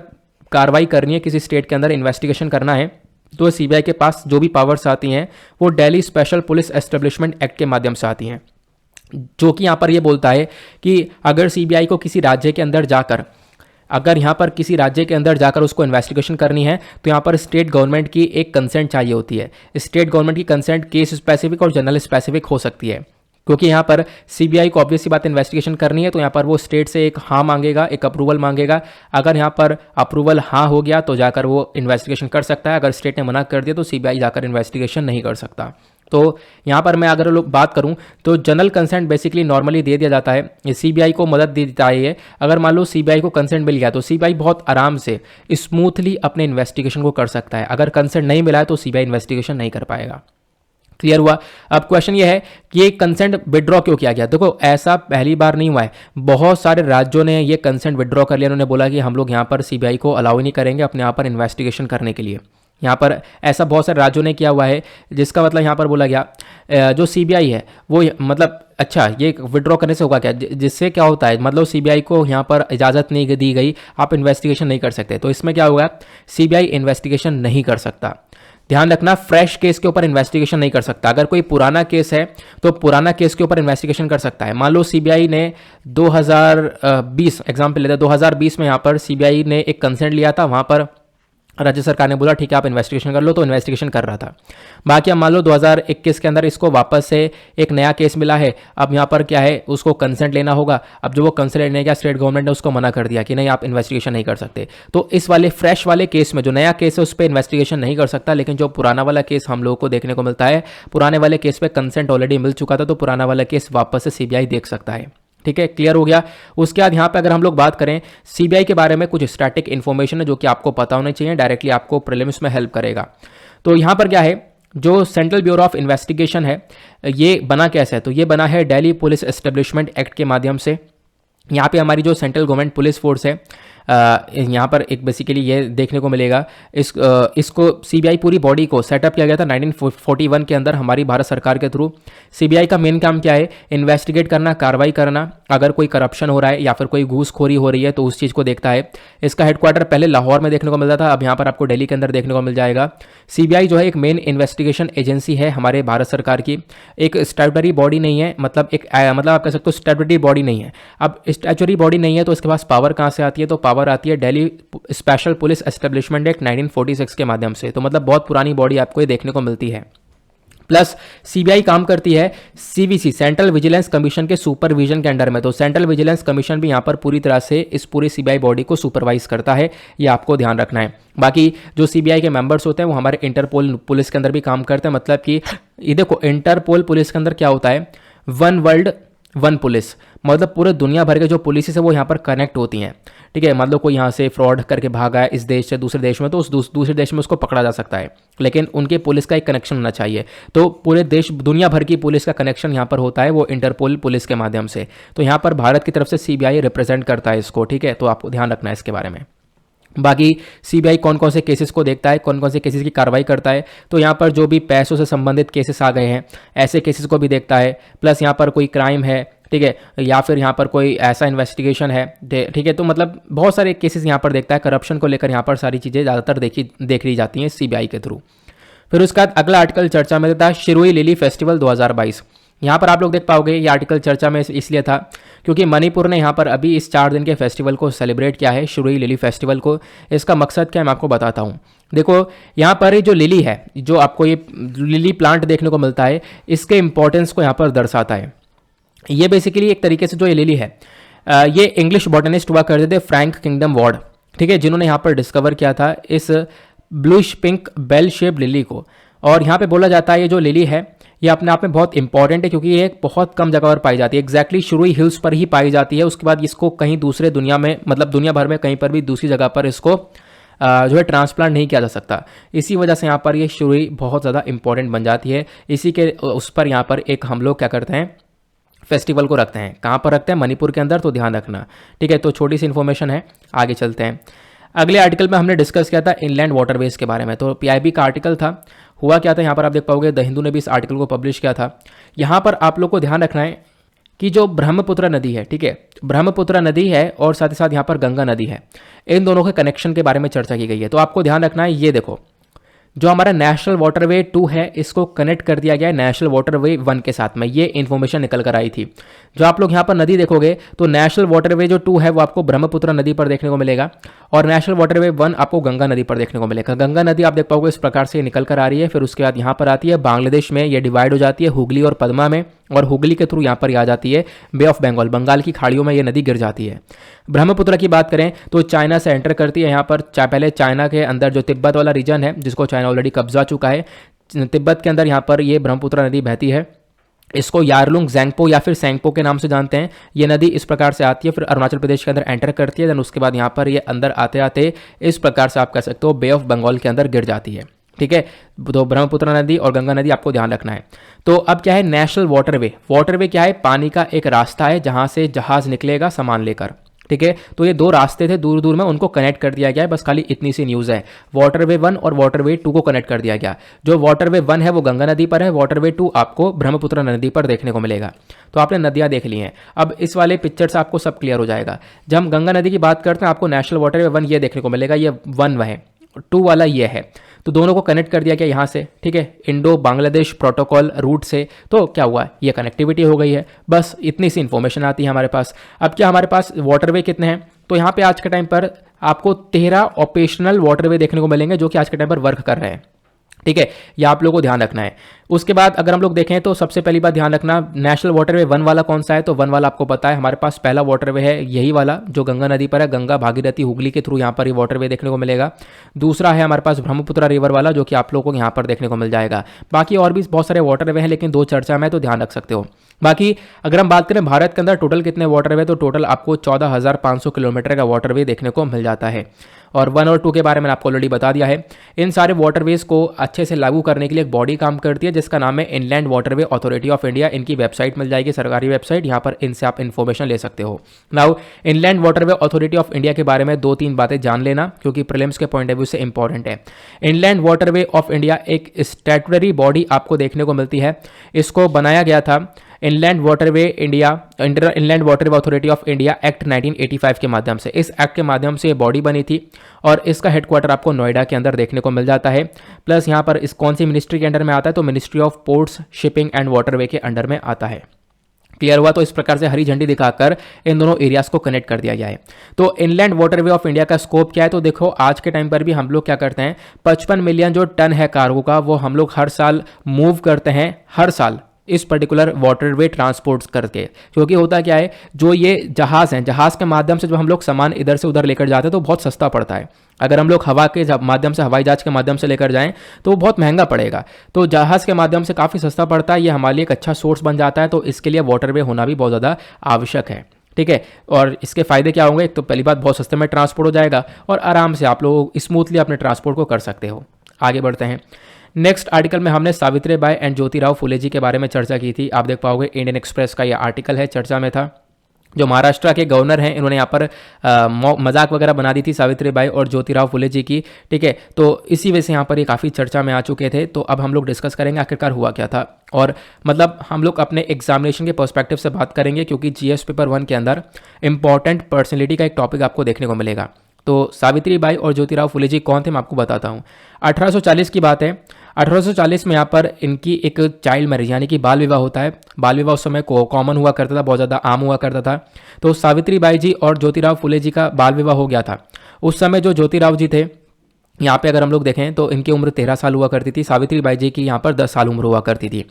कार्रवाई करनी है, किसी स्टेट के अंदर इन्वेस्टिगेशन करना है, तो सीबीआई के पास जो भी पावर्स आती हैं वो Delhi special police establishment act के माध्यम से आती हैं, जो कि यहाँ पर ये बोलता है कि अगर सीबीआई को किसी राज्य के अंदर जाकर उसको इन्वेस्टिगेशन करनी है तो यहाँ पर स्टेट गवर्नमेंट की एक कंसेंट चाहिए होती है। स्टेट गवर्नमेंट की कंसेंट केस स्पेसिफिक और जनरल स्पेसिफिक हो सकती है, क्योंकि यहाँ पर सीबीआई को ऑब्वियस सी बात इन्वेस्टिगेशन करनी है तो यहाँ पर वो स्टेट से एक हाँ मांगेगा, एक अप्रूवल मांगेगा। अगर यहाँ पर अप्रूवल हाँ हो गया तो जाकर वो इन्वेस्टिगेशन कर सकता है। अगर स्टेट ने मना कर दिया तो सीबीआई जाकर इन्वेस्टिगेशन नहीं कर सकता। तो यहाँ पर मैं अगर लोग बात करूँ तो जनरल कंसेंट बेसिकली नॉर्मली दे दिया जाता है, सीबीआई को मदद दी जाती है। अगर मान लो सीबीआई को कंसेंट मिल गया तो सीबीआई बहुत आराम से स्मूथली अपने इन्वेस्टिगेशन को कर सकता है। अगर कंसेंट नहीं मिला है तो सीबीआई इन्वेस्टिगेशन नहीं कर पाएगा। क्लियर हुआ? अब क्वेश्चन ये है कि ये कंसेंट विड्रॉ क्यों किया गया। देखो ऐसा पहली बार नहीं हुआ है, बहुत सारे राज्यों ने ये कंसेंट विड्रॉ कर लिया। उन्होंने बोला कि हम लोग यहाँ पर सीबीआई को अलाउ ही नहीं करेंगे अपने यहाँ पर इन्वेस्टिगेशन करने के लिए। यहाँ पर ऐसा बहुत सारे राज्यों ने किया हुआ है, जिसका मतलब यहाँ पर बोला गया जो सीबीआई है वो मतलब अच्छा ये विड्रॉ करने से होगा क्या, जिससे क्या होता है मतलब सीबीआई को यहाँ पर इजाज़त नहीं दी गई, आप इन्वेस्टिगेशन नहीं कर सकते। तो इसमें क्या होगा, सीबीआई इन्वेस्टिगेशन नहीं कर सकता। ध्यान रखना, फ्रेश केस के ऊपर इन्वेस्टिगेशन नहीं कर सकता। अगर कोई पुराना केस है तो पुराना केस के ऊपर इन्वेस्टिगेशन कर सकता है। मान लो सीबीआई ने 2020 एग्जाम्पल लेते हैं, 2020 में यहाँ पर सीबीआई ने एक कंसेंट लिया था, वहाँ पर राज्य सरकार ने बोला ठीक है आप इन्वेस्टिगेशन कर लो, तो इन्वेस्टिगेशन कर रहा था। बाकी अब मान लो 2021 के अंदर इसको वापस से एक नया केस मिला है, अब यहाँ पर क्या है उसको कंसेंट लेना होगा। अब जो वो कंसेंट लेने गया स्टेट गवर्नमेंट ने उसको मना कर दिया कि नहीं आप इन्वेस्टिगेशन नहीं कर सकते। तो इस वाले फ्रेश वाले केस में जो नया केस है उस पर इन्वेस्टिगेशन नहीं कर सकता, लेकिन जो पुराना वाला केस हम लोगों को देखने को मिलता है, पुराने वाले केस पे कंसेंट ऑलरेडी मिल चुका था, तो पुराना वाला केस वापस से सीबीआई देख सकता है। ठीक है, क्लियर हो गया। उसके बाद यहाँ पे अगर हम लोग बात करें सीबीआई के बारे में, कुछ स्टैटिक इन्फॉर्मेशन है जो कि आपको पता होना चाहिए, डायरेक्टली आपको प्रीलिम्स में हेल्प करेगा। तो यहाँ पर क्या है, जो सेंट्रल ब्यूरो ऑफ इन्वेस्टिगेशन है ये बना कैसे है, तो ये बना है दिल्ली पुलिस एस्टेब्लिशमेंट एक्ट के माध्यम से। यहाँ पे हमारी जो सेंट्रल गवर्नमेंट पुलिस फोर्स है यहाँ पर एक बेसिकली ये देखने को मिलेगा, इसको सीबीआई पूरी बॉडी को सेटअप किया गया था 1941 के अंदर हमारी भारत सरकार के थ्रू। सीबीआई का मेन काम क्या है, इन्वेस्टिगेट करना, कार्रवाई करना, अगर कोई करप्शन हो रहा है या फिर कोई घूसखोरी हो रही है तो उस चीज़ को देखता है। इसका हेडक्वार्टर पहले लाहौर में देखने को मिलता था, अब यहाँ पर आपको दिल्ली के अंदर देखने को मिल जाएगा। सीबीआई जो है एक मेन इन्वेस्टिगेशन एजेंसी है हमारे भारत सरकार की, एक स्टैट्यूटरी बॉडी नहीं है, मतलब आप कह सकते हो स्टैट्यूटरी बॉडी नहीं है। अब स्टैट्यूटरी बॉडी नहीं है तो इसके पास पावर कहाँ से आती है, तो पावर आती है Delhi special police establishment act 1946 के माध्यम से। तो मतलब बहुत पुरानी बॉडी आपको ये देखने को मिलती है। प्लस सीबीआई काम करती है सीवीसी सेंट्रल विजिलेंस कमीशन के सुपरविजन के अंडर में। तो सेंट्रल विजिलेंस कमीशन भी यहाँ पर पूरी तरह से इस पूरी सीबीआई बॉडी को सुपरवाइज करता है, ये आपको ध्यान रखना है। बाकी जो सीबीआई के मेंबर्स होते हैं वो हमारे इंटरपोल पुलिस के अंदर भी काम करते हैं। मतलब कि ये देखो इंटरपोल पुलिस के अंदर क्या होता है, वन वर्ल्ड वन पुलिस, मतलब पूरे दुनिया भर के जो पुलिस है वो यहाँ पर कनेक्ट होती हैं। ठीक है, मतलब कोई यहाँ से फ्रॉड करके भागा है इस देश से दूसरे देश में, तो उस दूसरे देश में उसको पकड़ा जा सकता है, लेकिन उनके पुलिस का एक कनेक्शन होना चाहिए। तो पूरे देश दुनिया भर की पुलिस का कनेक्शन यहाँ पर होता है वो इंटरपोल पुलिस के माध्यम से। तो यहाँ पर भारत की तरफ से सीबीआई रिप्रेजेंट करता है इसको। ठीक है, तो आपको ध्यान रखना है इसके बारे में। बाकी सीबीआई कौन कौन से केसेस को देखता है, कौन कौन से केसेस की कार्रवाई करता है, तो यहाँ पर जो भी पैसों से संबंधित केसेस आ गए हैं ऐसे केसेस को भी देखता है। प्लस यहाँ पर कोई क्राइम है, ठीक है, या फिर यहाँ पर कोई ऐसा इन्वेस्टिगेशन है, ठीक है, तो मतलब बहुत सारे केसेस यहाँ पर देखता है। करप्शन को लेकर यहाँ पर सारी चीज़ें ज़्यादातर देख ली जाती हैं सीबीआई के थ्रू। फिर उसके बाद अगला आर्टिकल चर्चा में देता है शिरुई लिली फेस्टिवल 2022। यहाँ पर आप लोग देख पाओगे ये आर्टिकल चर्चा में इसलिए था क्योंकि मणिपुर ने यहाँ पर अभी इस 4 दिन के फेस्टिवल को सेलिब्रेट किया है, शिरुई लिली फेस्टिवल को। इसका मकसद क्या है मैं आपको बताता हूँ। देखो यहाँ पर जो लिली है, जो आपको ये लिली प्लांट देखने को मिलता है, इसके इंपॉर्टेंस को यहाँ पर दर्शाता है। ये बेसिकली एक तरीके से जो ये लिली है ये इंग्लिश बॉटनिस्ट हुआ करते थे फ्रैंक किंगडम वार्ड, ठीक है, जिन्होंने यहाँ पर डिस्कवर किया था इस bluish pink bell shape lily को। और यहाँ पे बोला जाता है ये जो लिली है ये अपने आप में बहुत इंपॉर्टेंट है क्योंकि ये बहुत कम जगह पर पाई जाती है, एग्जैक्टली शिरुई हिल्स पर ही पाई जाती है। उसके बाद इसको कहीं दूसरे दुनिया में, मतलब दुनिया भर में कहीं पर भी दूसरी जगह पर इसको जो है ट्रांसप्लांट नहीं किया जा सकता। इसी वजह से यहाँ पर ये शिरुई बहुत ज़्यादा इंपॉर्टेंट बन जाती है। इसी के उस पर यहाँ पर एक हम लोग क्या करते हैं फेस्टिवल को रखते हैं। कहाँ पर रखते हैं? मणिपुर के अंदर, तो ध्यान रखना। ठीक है, तो छोटी सी इन्फॉर्मेशन है, आगे चलते हैं। अगले आर्टिकल में हमने डिस्कस किया था इनलैंड वाटरवेज के बारे में, तो पीआईबी का आर्टिकल था। हुआ क्या था यहाँ पर आप देख पाओगे, द हिंदू ने भी इस आर्टिकल को पब्लिश किया था। यहाँ पर आप लोग को ध्यान रखना है कि जो ब्रह्मपुत्र नदी है, ठीक है, ब्रह्मपुत्र नदी है और साथ ही साथ यहाँ पर गंगा नदी है, इन दोनों के कनेक्शन के बारे में चर्चा की गई है। तो आपको ध्यान रखना है, ये देखो जो हमारा नेशनल वाटरवे 2 है इसको कनेक्ट कर दिया गया है नेशनल वाटरवे 1 के साथ में, ये इन्फॉर्मेशन निकल कर आई थी। जो आप लोग यहाँ पर नदी देखोगे तो नेशनल वाटरवे जो 2 है वो आपको ब्रह्मपुत्र नदी पर देखने को मिलेगा और नेशनल वाटरवे 1 आपको गंगा नदी पर देखने को मिलेगा। गंगा नदी आप देख पाओगे इस प्रकार से निकल कर आ रही है, फिर उसके बाद यहाँ पर आती है बांग्लादेश में, ये डिवाइड हो जाती है हुगली और पद्मा में, और हुगली के थ्रू यहाँ पर आ जाती है बे ऑफ बंगाल, बंगाल की खाड़ियों में ये नदी गिर जाती है। ब्रह्मपुत्र की बात करें तो चाइना से एंटर करती है यहाँ पर, पहले चाइना के अंदर जो तिब्बत वाला रीजन है जिसको चाइना ऑलरेडी कब्जा चुका है, तिब्बत के अंदर यहाँ पर ये ब्रह्मपुत्र नदी बहती है। इसको यारलुंग ज़ेंगपो या फिर सेंगपो के नाम से जानते हैं। ये नदी इस प्रकार से आती है, फिर अरुणाचल प्रदेश के अंदर एंटर करती है, देन उसके बाद यहाँ पर ये अंदर आते आते इस प्रकार से आप कह सकते हो बे ऑफ बंगाल के अंदर गिर जाती है। ठीक है, तो ब्रह्मपुत्र नदी और गंगा नदी आपको ध्यान रखना है। तो अब क्या है नेशनल वाटरवे, वाटरवे क्या है? पानी का एक रास्ता है जहां से जहाज निकलेगा सामान लेकर। ठीक है, तो ये 2 रास्ते थे दूर दूर में, उनको कनेक्ट कर दिया गया है, बस खाली इतनी सी न्यूज़ है। वाटरवे 1 और वाटरवे 2 को कनेक्ट कर दिया गया। जो वाटरवे 1 है वो गंगा नदी पर है, वाटरवे 2 आपको ब्रह्मपुत्र नदी पर देखने को मिलेगा। तो आपने नदियाँ देख ली हैं, अब इस वाले पिक्चर से आपको सब क्लियर हो जाएगा। जब हम गंगा नदी की बात करते हैं आपको नेशनल वाटरवे 1 ये देखने को मिलेगा, ये 1 है, 2 वाला ये है, तो दोनों को कनेक्ट कर दिया गया यहाँ से। ठीक है, इंडो बांग्लादेश प्रोटोकॉल रूट से, तो क्या हुआ, ये कनेक्टिविटी हो गई है। बस इतनी सी इन्फॉर्मेशन आती है हमारे पास। अब क्या हमारे पास वाटरवे कितने हैं? तो यहाँ पे आज के टाइम पर आपको 13 ऑपरेशनल वाटरवे देखने को मिलेंगे जो कि आज के टाइम पर वर्क कर रहे हैं। ठीक है, ये आप लोगों को ध्यान रखना है। उसके बाद अगर हम लोग देखें तो सबसे पहली बात ध्यान रखना नेशनल वाटरवे 1 वाला कौन सा है, तो 1 वाला आपको पता है हमारे पास पहला वाटरवे है यही वाला जो गंगा नदी पर है, गंगा भागीरथी हुगली के थ्रू यहाँ पर ये वाटरवे देखने को मिलेगा। दूसरा है हमारे पास ब्रह्मपुत्र रिवर वाला जो कि आप लोगों को यहाँ पर देखने को मिल जाएगा। बाकी और भी बहुत सारे वाटरवे हैं लेकिन 2 चर्चा में, तो ध्यान रख सकते हो। बाकी अगर हम बात करें भारत के अंदर टोटल कितने वाटरवे, तो टोटल आपको 14,500 किलोमीटर का वाटरवे देखने को मिल जाता है। और 1 और 2 के बारे में आपको ऑलरेडी बता दिया है। इन सारे वाटरवेज को अच्छे से लागू करने के लिए एक बॉडी काम करती है जिसका नाम है inland waterway authority of India. इनकी वेबसाइट मिल जाएगी, सरकारी वेबसाइट, यहाँ पर इनसे आप इन्फॉर्मेशन ले सकते हो। Now inland waterway authority of India के बारे में 2-3 बातें जान लेना क्योंकि प्रीलिम्स के पॉइंट ऑफ व्यू से इंपॉर्टेंट है। इनलैंड वाटरवे ऑफ इंडिया एक स्टैट्यूटरी बॉडी आपको देखने को मिलती है। इसको बनाया गया था inland waterway India, inland waterway authority of India act 1985 के माध्यम से। इस एक्ट के माध्यम से ये बॉडी बनी थी और इसका हेडक्वार्टर आपको नोएडा के अंदर देखने को मिल जाता है। प्लस यहाँ पर इस कौन सी मिनिस्ट्री के अंडर में आता है, तो ministry of ports shipping and waterway के अंडर में आता है। क्लियर हुआ? तो इस प्रकार से हरी झंडी दिखाकर इन दोनों एरियाज को कनेक्ट कर दिया गया है। तो इनलैंड वाटरवे ऑफ इंडिया का स्कोप क्या है, तो देखो आज के टाइम पर भी हम लोग क्या करते हैं, 55 मिलियन जो टन है कार्गो का वो हम लोग हर साल मूव करते हैं, हर साल इस पर्टिकुलर वाटरवे ट्रांसपोर्ट्स करके। क्योंकि होता क्या है, जो ये जहाज़ हैं, जहाज़ के माध्यम से जब हम लोग सामान इधर से उधर लेकर जाते हैं तो बहुत सस्ता पड़ता है। अगर हम लोग हवा के माध्यम से, हवाई जहाज के माध्यम से लेकर जाएं तो वो बहुत महंगा पड़ेगा। तो जहाज़ के माध्यम से काफ़ी सस्ता पड़ता है, ये हमारे लिए एक अच्छा सोर्स बन जाता है। तो इसके लिए वाटरवे होना भी बहुत ज़्यादा आवश्यक है। ठीक है, और इसके फ़ायदे क्या होंगे, तो पहली बात बहुत सस्ते में ट्रांसपोर्ट हो जाएगा और आराम से आप लोग स्मूथली अपने ट्रांसपोर्ट को कर सकते हो। आगे बढ़ते हैं। नेक्स्ट आर्टिकल में हमने सावित्रीबाई एंड ज्योतिराव फुले जी के बारे में चर्चा की थी। आप देख पाओगे इंडियन एक्सप्रेस का यह आर्टिकल है, चर्चा में था। जो महाराष्ट्र के गवर्नर हैं इन्होंने यहाँ पर मजाक वगैरह बना दी थी सावित्रीबाई और ज्योतिराव फुले जी की। ठीक है, तो इसी वजह से यहाँ पर ये काफ़ी चर्चा में आ चुके थे। तो अब हम लोग डिस्कस करेंगे आखिरकार हुआ क्या था, और मतलब हम लोग अपने एग्जामिनेशन के पर्सपेक्टिव से बात करेंगे क्योंकि जीएस पेपर 1 के अंदर इंपॉर्टेंट पर्सनैलिटी का एक टॉपिक आपको देखने को मिलेगा। तो सावित्रीबाई और ज्योतिराव फुले जी कौन थे मैं आपको बताता हूँ। 1840 की बात है। 1840 में यहाँ पर इनकी एक चाइल्ड मैरिज यानी कि बाल विवाह होता है। बाल विवाह उस समय कॉमन हुआ करता था, बहुत ज़्यादा आम हुआ करता था। तो सावित्रीबाई जी और ज्योतिराव फुले जी का बाल विवाह हो गया था। उस समय जो ज्योतिराव जी थे, यहाँ पे अगर हम लोग देखें तो इनकी उम्र 13 साल हुआ करती थी, सावित्रीबाई जी की यहाँ पर 10 साल उम्र हुआ करती थी।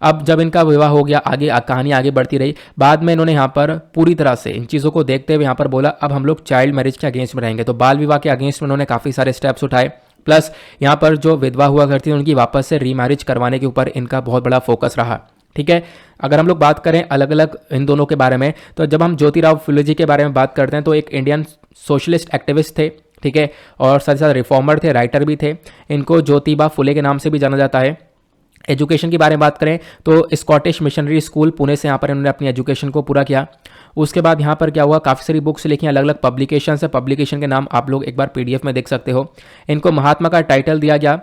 अब जब इनका विवाह हो गया, आगे कहानी आगे बढ़ती रही। बाद में इन्होंने यहाँ पर पूरी तरह से इन चीज़ों को देखते हुए यहाँ पर बोला अब हम लोग चाइल्ड मैरिज के अगेंस्ट में रहेंगे। तो बाल विवाह के अगेंस्ट में उन्होंने काफ़ी सारे स्टेप्स उठाए। प्लस यहाँ पर जो विधवा हुआ करती थी उनकी वापस से रीमैरिज करवाने के ऊपर इनका बहुत बड़ा फोकस रहा। ठीक है, अगर हम लोग बात करें अलग अलग इन दोनों के बारे में, तो जब हम ज्योतिराव फुले जी के बारे में बात करते हैं तो एक इंडियन सोशलिस्ट एक्टिविस्ट थे। ठीक है, और साथ ही साथ रिफॉर्मर थे, राइटर भी थे। इनको ज्योतिबा फुले के नाम से भी जाना जाता है। एजुकेशन के बारे में बात करें तो स्कॉटिश मिशनरी स्कूल पुणे से यहाँ पर इन्होंने अपनी एजुकेशन को पूरा किया। उसके बाद यहाँ पर क्या हुआ, काफ़ी सारी बुक्स लिखी, अलग अलग पब्लिकेशन है, पब्लिकेशन के नाम आप लोग एक बार पीडीएफ में देख सकते हो। इनको महात्मा का टाइटल दिया गया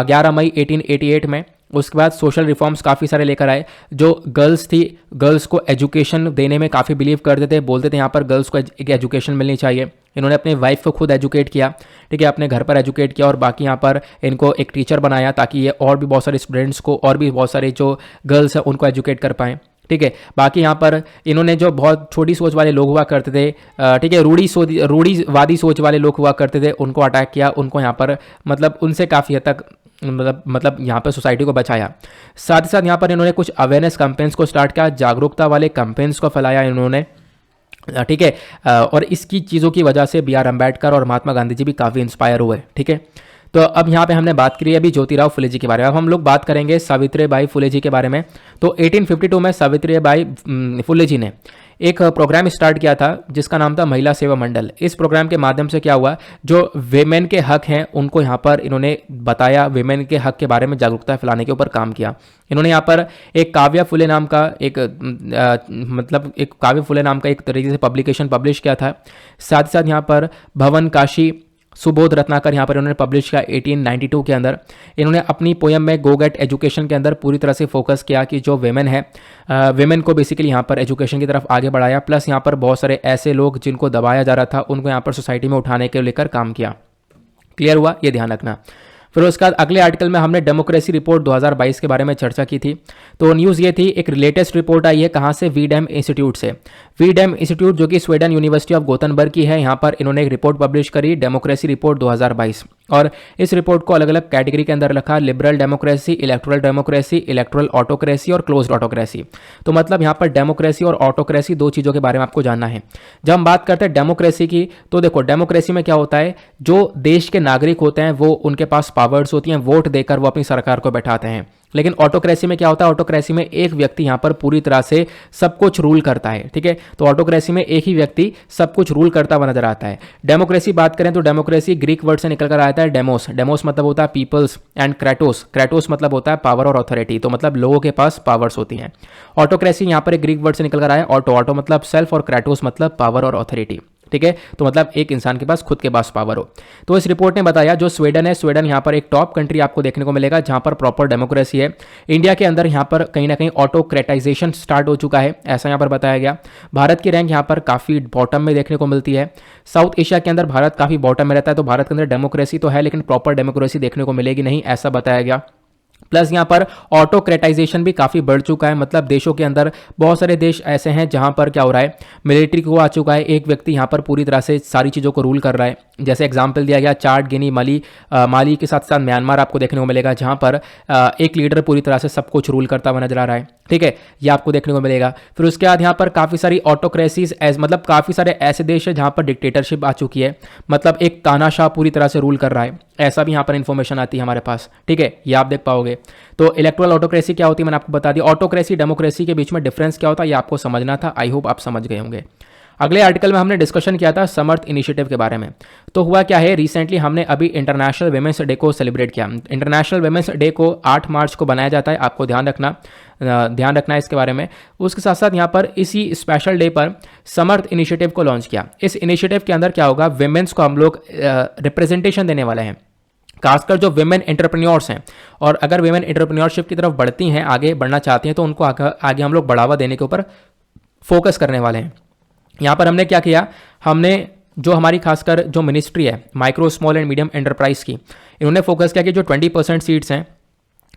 11 मई 1888 में। उसके बाद सोशल रिफॉर्म्स काफ़ी सारे लेकर आए। जो गर्ल्स थी, गर्ल्स को एजुकेशन देने में काफ़ी बिलीव करते थे, बोलते थे यहाँ पर गर्ल्स को एक एजुकेशन मिलनी चाहिए। इन्होंने अपने वाइफ को खुद एजुकेट किया, ठीक है, अपने घर पर एजुकेट किया और बाकी यहाँ पर इनको एक टीचर बनाया ताकि ये और भी बहुत सारे स्टूडेंट्स को और भी बहुत सारे जो गर्ल्स हैं उनको एजुकेट कर पाएँ, ठीक है। बाकी यहाँ पर इन्होंने जो बहुत छोटी सोच वाले लोग हुआ करते थे, ठीक है, रूढ़ीवादी सोच वाले लोग हुआ करते थे, उनको अटैक किया, उनको यहाँ पर मतलब उनसे काफ़ी हद तक मतलब यहाँ पर सोसाइटी को बचाया। साथ ही साथ यहाँ पर इन्होंने कुछ अवेयरनेस कैंपेन्स को स्टार्ट किया, जागरूकता वाले कैंपेन्स को फैलाया इन्होंने, ठीक है। और इसकी चीज़ों की वजह से बी आर अम्बेडकर और महात्मा गांधी जी भी काफ़ी इंस्पायर हुए, ठीक है। तो अब यहाँ पे हमने बात करी अभी ज्योतिराव फुले जी के बारे में। अब हम लोग बात करेंगे सावित्रीबाई फुले जी के बारे में। तो 1852 में सावित्रीबाई फुले जी ने एक प्रोग्राम स्टार्ट किया था जिसका नाम था महिला सेवा मंडल। इस प्रोग्राम के माध्यम से क्या हुआ, जो वेमेन के हक हैं उनको यहाँ पर इन्होंने बताया, वेमेन के हक के बारे में जागरूकता फैलाने के ऊपर काम किया। इन्होंने यहाँ पर एक काव्या फुले नाम का एक काव्य फुले नाम का एक तरीके से पब्लिकेशन पब्लिश किया था। साथ ही साथ यहाँ पर भवन काशी सुबोध रत्नाकर यहाँ पर इन्होंने पब्लिश किया 1892 के अंदर। इन्होंने अपनी पोयम में गो गेट एजुकेशन के अंदर पूरी तरह से फोकस किया कि जो वेमेन है, वेमेन को बेसिकली यहाँ पर एजुकेशन की तरफ आगे बढ़ाया। प्लस यहाँ पर बहुत सारे ऐसे लोग जिनको दबाया जा रहा था उनको यहाँ पर सोसाइटी में उठाने के लेकर काम किया। क्लियर हुआ, ये ध्यान रखना। फिर उसके बाद अगले आर्टिकल में हमने डेमोक्रेसी रिपोर्ट 2022 के बारे में चर्चा की थी। तो न्यूज़ ये थी, एक लेटेस्ट रिपोर्ट आई है, कहाँ से, वीडैम इंस्टीट्यूट से। वीडैम इंस्टीट्यूट जो कि स्वीडन यूनिवर्सिटी ऑफ गोथनबर्ग की है, यहाँ पर इन्होंने एक रिपोर्ट पब्लिश करी, डेमोक्रेसी रिपोर्ट 2022। और इस रिपोर्ट को अलग अलग कैटेगरी के अंदर रखा, लिबरल डेमोक्रेसी, इलेक्टोरल ऑटोक्रेसी और क्लोज्ड ऑटोक्रेसी। तो मतलब यहाँ पर डेमोक्रेसी और ऑटोक्रेसी दो चीज़ों के बारे में आपको जानना है। जब हम बात करते हैं डेमोक्रेसी की, तो देखो डेमोक्रेसी में क्या होता है, जो देश के नागरिक होते हैं वो उनके पास पावर्स होती हैं, वोट देकर वो अपनी सरकार को बैठाते हैं। लेकिन ऑटोक्रेसी में क्या होता है, ऑटोक्रेसी में एक व्यक्ति यहाँ पर पूरी तरह से सब कुछ रूल करता है, ठीक है। तो ऑटोक्रेसी में एक ही व्यक्ति सब कुछ रूल करता हुआ नजर आता है। डेमोक्रेसी बात करें तो डेमोक्रेसी ग्रीक वर्ड से निकल कर आता है डेमोस। डेमोस मतलब होता है पीपल्स, एंड क्रेटोस, क्रेटोस मतलब होता है पावर और अथॉरिटी, तो मतलब लोगों के पास पावर्स होती हैं। ऑटोक्रेसी यहाँ पर एक ग्रीक वर्ड से निकल कर आया ऑटो, ऑटो मतलब सेल्फ और क्रेटोस मतलब पावर और अथॉरिटी, ठीक है। तो मतलब एक इंसान के पास खुद के पास पावर हो। तो इस रिपोर्ट ने बताया जो स्वीडन है, स्वीडन यहाँ पर एक टॉप कंट्री आपको देखने को मिलेगा जहाँ पर प्रॉपर डेमोक्रेसी है। इंडिया के अंदर यहाँ पर कहीं ना कहीं ऑटोक्रेटाइजेशन स्टार्ट हो चुका है, ऐसा यहाँ पर बताया गया। भारत की रैंक यहाँ पर काफ़ी बॉटम में देखने को मिलती है। साउथ एशिया के अंदर भारत काफ़ी बॉटम में रहता है। तो भारत के अंदर डेमोक्रेसी तो है लेकिन प्रॉपर डेमोक्रेसी देखने को मिलेगी नहीं, ऐसा बताया गया। प्लस यहाँ पर ऑटोक्रेटाइजेशन भी काफ़ी बढ़ चुका है, मतलब देशों के अंदर बहुत सारे देश ऐसे हैं जहाँ पर क्या हो रहा है, मिलिट्री को आ चुका है, एक व्यक्ति यहाँ पर पूरी तरह से सारी चीज़ों को रूल कर रहा है। जैसे एग्जाम्पल दिया गया चाड, गिनी, माली के साथ साथ म्यांमार आपको देखने को मिलेगा जहाँ पर एक लीडर पूरी तरह से सब कुछ रूल करता हुआ नजर आ रहा है, ठीक है, ये आपको देखने को मिलेगा। फिर उसके बाद यहाँ पर काफ़ी सारी ऑटोक्रेसीज मतलब काफ़ी सारे ऐसे देश है जहाँ पर डिक्टेटरशिप आ चुकी है, मतलब एक तानाशाह पूरी तरह से रूल कर रहा है, ऐसा भी यहाँ पर इंफॉर्मेशन आती है हमारे पास, ठीक है, ये आप देख पाओगे। तो इलेक्टोरल ऑटोक्रेसी क्या होती है मैंने आपको बता दिया। ऑटोक्रेसी डेमोक्रेसी के बीच में डिफरेंस क्या होता है ये आपको समझना था, आई होप आप समझ गए होंगे। अगले आर्टिकल में हमने डिस्कशन किया था समर्थ इनिशिएटिव के बारे में। तो हुआ क्या है, रिसेंटली हमने अभी इंटरनेशनल वुमेन्स डे को सेलिब्रेट किया। इंटरनेशनल वुमेन्स डे को 8 मार्च को बनाया जाता है, आपको ध्यान रखना है इसके बारे में। उसके साथ साथ यहाँ पर इसी स्पेशल डे पर समर्थ इनिशिएटिव को लॉन्च किया। इस इनिशिएटिव के अंदर क्या होगा, वुमेन्स को हम लोग रिप्रेजेंटेशन देने वाले हैं, खासकर जो विमेन एंटरप्रेन्योर्स हैं। और अगर विमेन एंटरप्रेन्योरशिप की तरफ बढ़ती हैं, आगे बढ़ना चाहती हैं, तो उनको आगे हम लोग बढ़ावा देने के ऊपर फोकस करने वाले हैं। यहाँ पर हमने क्या किया, हमने जो हमारी खासकर जो मिनिस्ट्री है micro small and medium enterprise की, इन्होंने फोकस किया कि जो 20% सीट्स हैं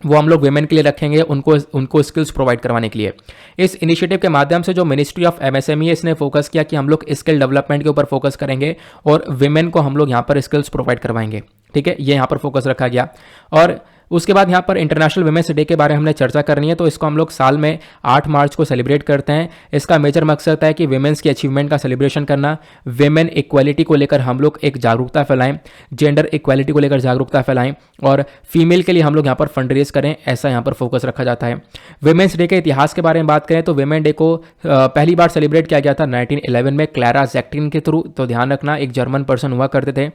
वो हम लोग वेमेन के लिए रखेंगे, उनको स्किल्स प्रोवाइड करवाने के लिए। इस इनिशिएटिव के माध्यम से जो मिनिस्ट्री ऑफ एमएसएमई इसने फोकस किया कि हम लोग स्किल डेवलपमेंट के ऊपर फोकस करेंगे और वेमेन को हम लोग यहाँ पर स्किल्स प्रोवाइड करवाएंगे, ठीक है, ये यहाँ पर फोकस रखा गया। और उसके बाद यहाँ पर इंटरनेशनल वुमेन्स डे के बारे में हमने चर्चा करनी है। तो इसको हम लोग साल में 8 मार्च को सेलिब्रेट करते हैं। इसका मेजर मकसद है कि वुमेन्स की अचीवमेंट का सेलिब्रेशन करना, वुमेन इक्वालिटी को लेकर हम लोग एक जागरूकता फैलाएं, जेंडर इक्वालिटी को लेकर जागरूकता फैलाएं और फीमेल के लिए हम लोग यहाँ पर फंड रेज करें, ऐसा यहाँ पर फोकस रखा जाता है। वुमेन्स डे के इतिहास के बारे में बात करें तो वुमेन डे को पहली बार सेलिब्रेट किया गया था 1911 में क्लारा जैक्टिन के थ्रू। तो ध्यान रखना, एक जर्मन पर्सन हुआ करते थे।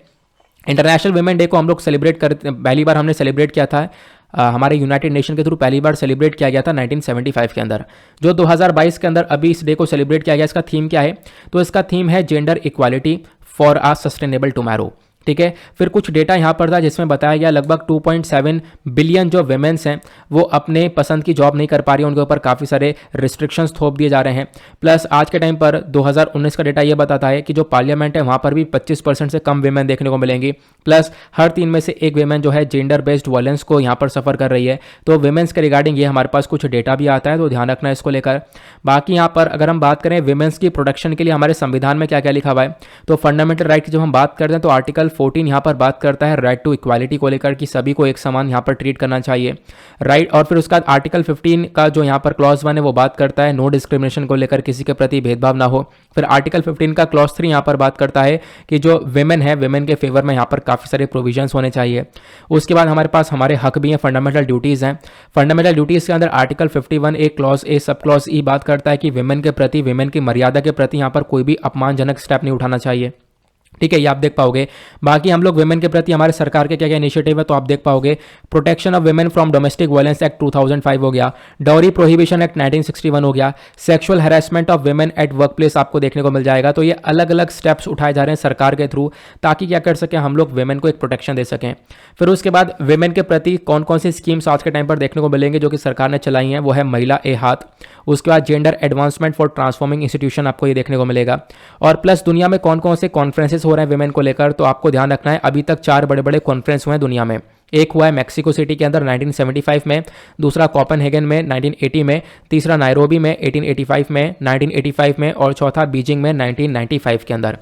इंटरनेशनल वुमेन डे को हम लोग सेलिब्रेट करते, पहली बार हमने सेलिब्रेट किया था हमारे यूनाइटेड नेशन के थ्रू पहली बार सेलिब्रेट किया गया था 1975 के अंदर। जो 2022 के अंदर अभी इस डे को सेलिब्रेट किया गया, इसका थीम क्या है? तो इसका थीम है gender equality for uh sustainable tomorrow. ठीक है, फिर कुछ डेटा यहाँ पर था जिसमें बताया गया लगभग 2.7 बिलियन जो वुमेन्स हैं वो अपने पसंद की जॉब नहीं कर पा रही हैं, उनके ऊपर काफ़ी सारे रिस्ट्रिक्शंस थोप दिए जा रहे हैं। प्लस आज के टाइम पर 2019 का डेटा ये बताता है कि जो पार्लियामेंट है वहाँ पर भी 25% से कम वेमेन देखने को मिलेंगी। प्लस हर 3 में से एक वेमेन जो है जेंडर बेस्ड वायलेंस को यहाँ पर सफ़र कर रही है। तो वेमेंस के रिगार्डिंग ये हमारे पास कुछ डेटा भी आता है, तो ध्यान रखना इसको लेकर। बाकी यहाँ पर अगर हम बात करें वेमेंस की प्रोटेक्शन के लिए हमारे संविधान में क्या क्या लिखा हुआ है, तो फंडामेंटल राइट की जब हम बात करते हैं तो आर्टिकल 14 यहाँ पर बात करता है राइट टू इक्वालिटी को लेकर कि सभी को एक समान यहाँ पर ट्रीट करना चाहिए, राइट। और फिर उसका आर्टिकल 15 का जो यहाँ पर क्लॉज 1 है वो बात करता है नो डिस्क्रिमिनेशन को लेकर, किसी के प्रति भेदभाव ना हो। फिर आर्टिकल 15 का क्लॉज 3 यहाँ पर बात करता है कि जो वेमेन है वेमेन के फेवर में यहाँ पर काफ़ी सारे प्रोविजंस होने चाहिए। उसके बाद हमारे पास हमारे हक भी हैं, फंडामेंटल ड्यूटीज़ हैं। फंडामेंटल ड्यूटीज़ के अंदर article 51 A clause A sub clause ई बात करता है कि वेमेन के प्रति, वेमेन की मर्यादा के प्रति यहाँ पर कोई भी अपमानजनक स्टेप नहीं उठाना चाहिए। ठीक है, ये आप देख पाओगे। बाकी हम लोग वेमेन के प्रति हमारे सरकार के क्या क्या इनिशिएटिव है तो आप देख पाओगे। Protection of women from domestic violence act 2005 हो गया, डॉरी प्रोहिबिशन एक्ट 1961 हो गया, sexual harassment of women at work place आपको देखने को मिल जाएगा। तो ये अलग अलग स्टेप्स उठाए जा रहे हैं सरकार के थ्रू ताकि क्या कर सकें हम लोग वेमेन को एक प्रोटेक्शन दे सकें। फिर उसके बाद वेमेन के प्रति कौन कौन सी स्कीम्स आज के टाइम पर देखने को मिलेंगे जो कि सरकार ने चलाई हैं, वो है महिला ए हाथ। उसके बाद gender advancement for transforming institution आपको ये देखने को मिलेगा। और प्लस दुनिया में कौन कौन से कॉन्फ्रेंसेस हो रहे हैं वेमेन को लेकर, तो आपको ध्यान रखना है अभी तक 4 बड़े बड़े कॉन्फ्रेंस हुए हैं दुनिया में। एक हुआ है मैक्सिको सिटी के अंदर 1975 में, दूसरा कोपेनहेगन में 1980 में, तीसरा नायरोबी में 1885 में, 1985 में, और चौथा बीजिंग में 1995 के अंदर।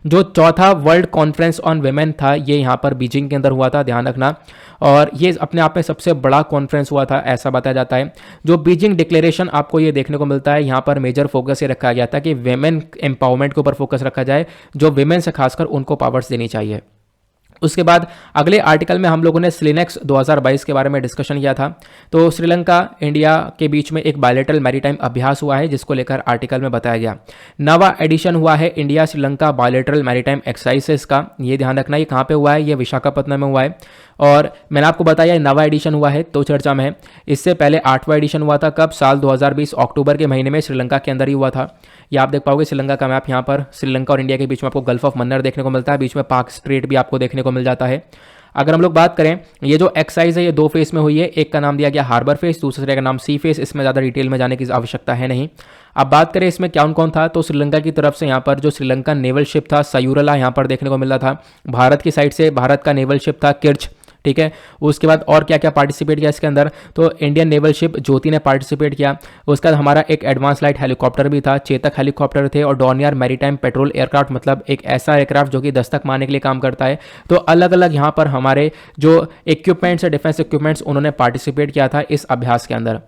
जो चौथा वर्ल्ड कॉन्फ्रेंस ऑन वेमेन था ये यहाँ पर बीजिंग के अंदर हुआ था, ध्यान रखना। और ये अपने आप में सबसे बड़ा कॉन्फ्रेंस हुआ था ऐसा बताया जाता है। जो बीजिंग डिक्लेरेशन आपको ये देखने को मिलता है, यहाँ पर मेजर फोकस ये रखा गया था कि वेमेन एम्पावरमेंट के ऊपर फोकस रखा जाए, जो वेमेन से खासकर उनको पावर्स देनी चाहिए। उसके बाद अगले आर्टिकल में हम लोगों ने स्लिनेक्स 2022 के बारे में डिस्कशन किया था। तो श्रीलंका इंडिया के बीच में एक बायलैटरल मैरीटाइम अभ्यास हुआ है जिसको लेकर आर्टिकल में बताया गया। नवा एडिशन हुआ है India Sri Lanka bilateral maritime exercises का, ये ध्यान रखना। ये कहाँ पे हुआ है? ये विशाखापत्तनम में हुआ है। और मैंने आपको बताया नवा एडिशन हुआ है तो चर्चा में है। इससे पहले 8वां एडिशन हुआ था, कब? साल 2020 अक्टूबर के महीने में श्रीलंका के अंदर ही हुआ था। ये आप देख पाओगे श्रीलंका का मैप, यहाँ पर श्रीलंका और इंडिया के बीच में आपको गल्फ ऑफ मन्नार देखने को मिलता है, बीच में पाक स्ट्रेट भी आपको देखने को मिल जाता है। अगर हम लोग बात करें, ये जो एक्सरसाइज है ये 2 फेज में हुई है, एक का नाम दिया गया हार्बर फेज, दूसरे का नाम सी फेज। इसमें ज़्यादा डिटेल में जाने की आवश्यकता है नहीं। अब बात करें इसमें कौन कौन था, तो श्रीलंका की तरफ से यहाँ पर जो श्रीलंकन नेवल शिप था सयूरला यहाँ पर देखने को मिल रहा था। भारत की साइड से भारत का नेवल शिप था किर्च, ठीक है। उसके बाद और क्या क्या पार्टिसिपेट किया इसके अंदर, तो इंडियन नेवल शिप ज्योति ने पार्टिसिपेट किया। उसके बाद हमारा एक एडवांस लाइट हेलीकॉप्टर भी था, चेतक हेलीकॉप्टर थे, और डॉनियर मैरीटाइम पेट्रोल एयरक्राफ्ट, मतलब एक ऐसा एयरक्राफ्ट जो कि दस्तक मारने के लिए काम करता है। तो अलग अलग यहाँ पर हमारे जो इक्विपमेंट्स है, डिफेंस इक्विपमेंट्स, उन्होंने पार्टिसिपेट किया था इस अभ्यास के अंदर।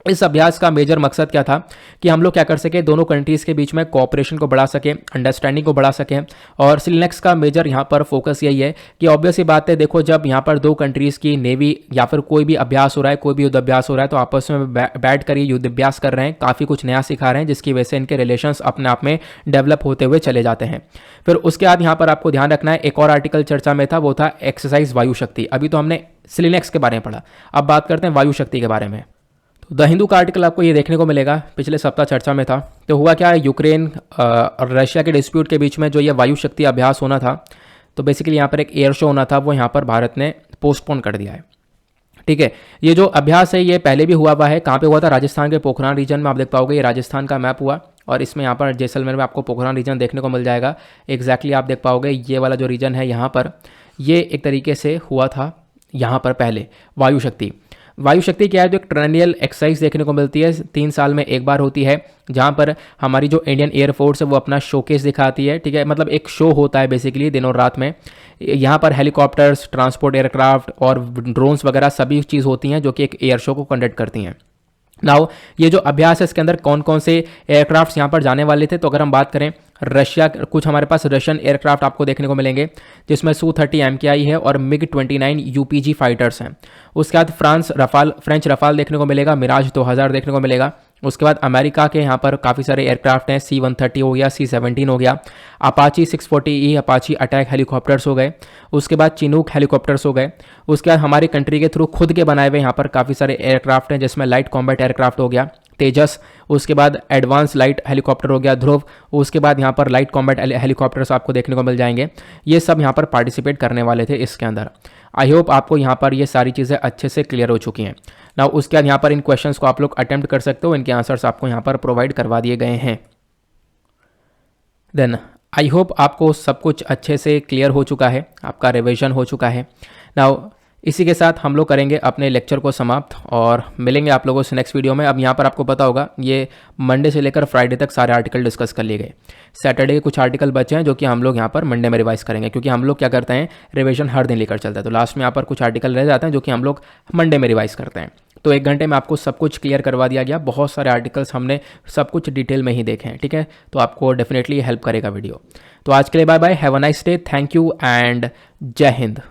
इस अभ्यास का मेजर मकसद क्या था कि हम लोग क्या कर सके, दोनों कंट्रीज़ के बीच में कोऑपरेशन को बढ़ा सकें, अंडरस्टैंडिंग को बढ़ा सकें। और स्लिनेक्स का मेजर यहाँ पर फोकस यही है कि ऑब्वियस ही बात है, देखो जब यहाँ पर 2 कंट्रीज़ की नेवी या फिर कोई भी अभ्यास हो रहा है, कोई भी युद्ध अभ्यास हो रहा है, तो आपस में बैठ कर ये युद्ध अभ्यास कर रहे हैं, काफ़ी कुछ नया सिखा रहे हैं, जिसकी वजह से इनके रिलेशंस अपने आप में डेवलप होते हुए चले जाते हैं। फिर उसके बाद यहाँ पर आपको ध्यान रखना है, एक और आर्टिकल चर्चा में था, वो था एक्सरसाइज वायु शक्ति। अभी तो हमने स्लिनेक्स के बारे में पढ़ा, अब बात करते हैं वायु शक्ति के बारे में। द हिंदू का आर्टिकल आपको ये देखने को मिलेगा, पिछले सप्ताह चर्चा में था। तो हुआ क्या है, यूक्रेन और रशिया के डिस्प्यूट के बीच में जो ये वायु शक्ति अभ्यास होना था, तो बेसिकली यहाँ पर एक एयर शो होना था, वो यहाँ पर भारत ने पोस्टपोन कर दिया है, ठीक है। ये जो अभ्यास है ये पहले भी हुआ है, कहाँ पे हुआ था? राजस्थान के पोखरान रीजन में। आप देख पाओगे ये राजस्थान का मैप हुआ, और इसमें यहाँ पर जैसलमेर में आपको पोखरान रीजन देखने को मिल जाएगा। एग्जैक्टली आप देख पाओगे ये वाला जो रीजन है यहाँ पर, ये एक तरीके से हुआ था यहाँ पर पहले वायु शक्ति। वायु शक्ति क्या है? तो एक ट्रेनियल एक्सरसाइज देखने को मिलती है, 3 साल में एक बार होती है, जहाँ पर हमारी जो इंडियन एयरफोर्स है वो अपना शोकेस दिखाती है, ठीक है। मतलब एक शो होता है बेसिकली दिन और रात में। यहाँ पर हेलीकॉप्टर्स, ट्रांसपोर्ट एयरक्राफ्ट और ड्रोन्स वगैरह सभी चीज़ होती हैं जो कि एक एयर शो को कंडक्ट करती हैं। नाउ ये जो अभ्यास है इसके अंदर कौन कौन से एयरक्राफ्ट्स यहाँ पर जाने वाले थे, तो अगर हम बात करें रशिया, कुछ हमारे पास रशियन एयरक्राफ्ट आपको देखने को मिलेंगे, जिसमें Su-30 MKI है और MiG-29 UPG फाइटर्स हैं। उसके बाद फ्रेंच रफाल देखने को मिलेगा, मिराज 2000 देखने को मिलेगा। उसके बाद अमेरिका के यहाँ पर काफ़ी सारे एयरक्राफ्ट हैं, C-130 हो गया, C-17 हो गया, Apache 640E Apache attack helicopters हो गए, उसके बाद चिनूक हेलीकॉप्टर्स हो गए। उसके बाद हमारी कंट्री के थ्रू खुद के बनाए हुए यहाँ पर काफ़ी सारे एयरक्राफ्ट हैं, जिसमें लाइट कॉम्बैट एयरक्राफ्ट हो गया तेजस, उसके बाद एडवांस लाइट हेलीकॉप्टर हो गया ध्रुव, उसके बाद यहाँ पर लाइट कॉम्बैट हेलीकॉप्टर्स आपको देखने को मिल जाएंगे। ये सब यहाँ पर पार्टिसिपेट करने वाले थे इसके अंदर। आई होप आपको यहाँ पर ये सारी चीज़ें अच्छे से क्लियर हो चुकी हैं ना। उसके बाद यहाँ पर इन क्वेश्चंस को आप लोग अटेम्प्ट कर सकते हो, इनके आंसर्स आपको यहाँ पर प्रोवाइड करवा दिए गए हैं। देन आई होप आपको सब कुछ अच्छे से क्लियर हो चुका है, आपका रिवीजन हो चुका है। नाउ इसी के साथ हम लोग करेंगे अपने लेक्चर को समाप्त और मिलेंगे आप लोगों से नेक्स्ट वीडियो में। अब यहाँ पर आपको पता होगा ये मंडे से लेकर फ्राइडे तक सारे आर्टिकल डिस्कस कर लिए गए। सैटरडे के कुछ आर्टिकल बचे हैं जो कि हम लोग यहाँ पर मंडे में रिवाइज करेंगे, क्योंकि हम लोग क्या करते हैं रिवीजन हर दिन लेकर चलते हैं, तो लास्ट में यहाँ पर कुछ आर्टिकल रह जाते हैं जो कि हम लोग मंडे में रिवाइज करते हैं। तो 1 घंटे में आपको सब कुछ क्लियर करवा दिया गया, बहुत सारे आर्टिकल्स हमने सब कुछ डिटेल में ही देखे हैं, ठीक है। तो आपको डेफिनेटली हेल्प करेगा वीडियो। तो आज के लिए bye bye, have a nice day, thank you and जय हिंद।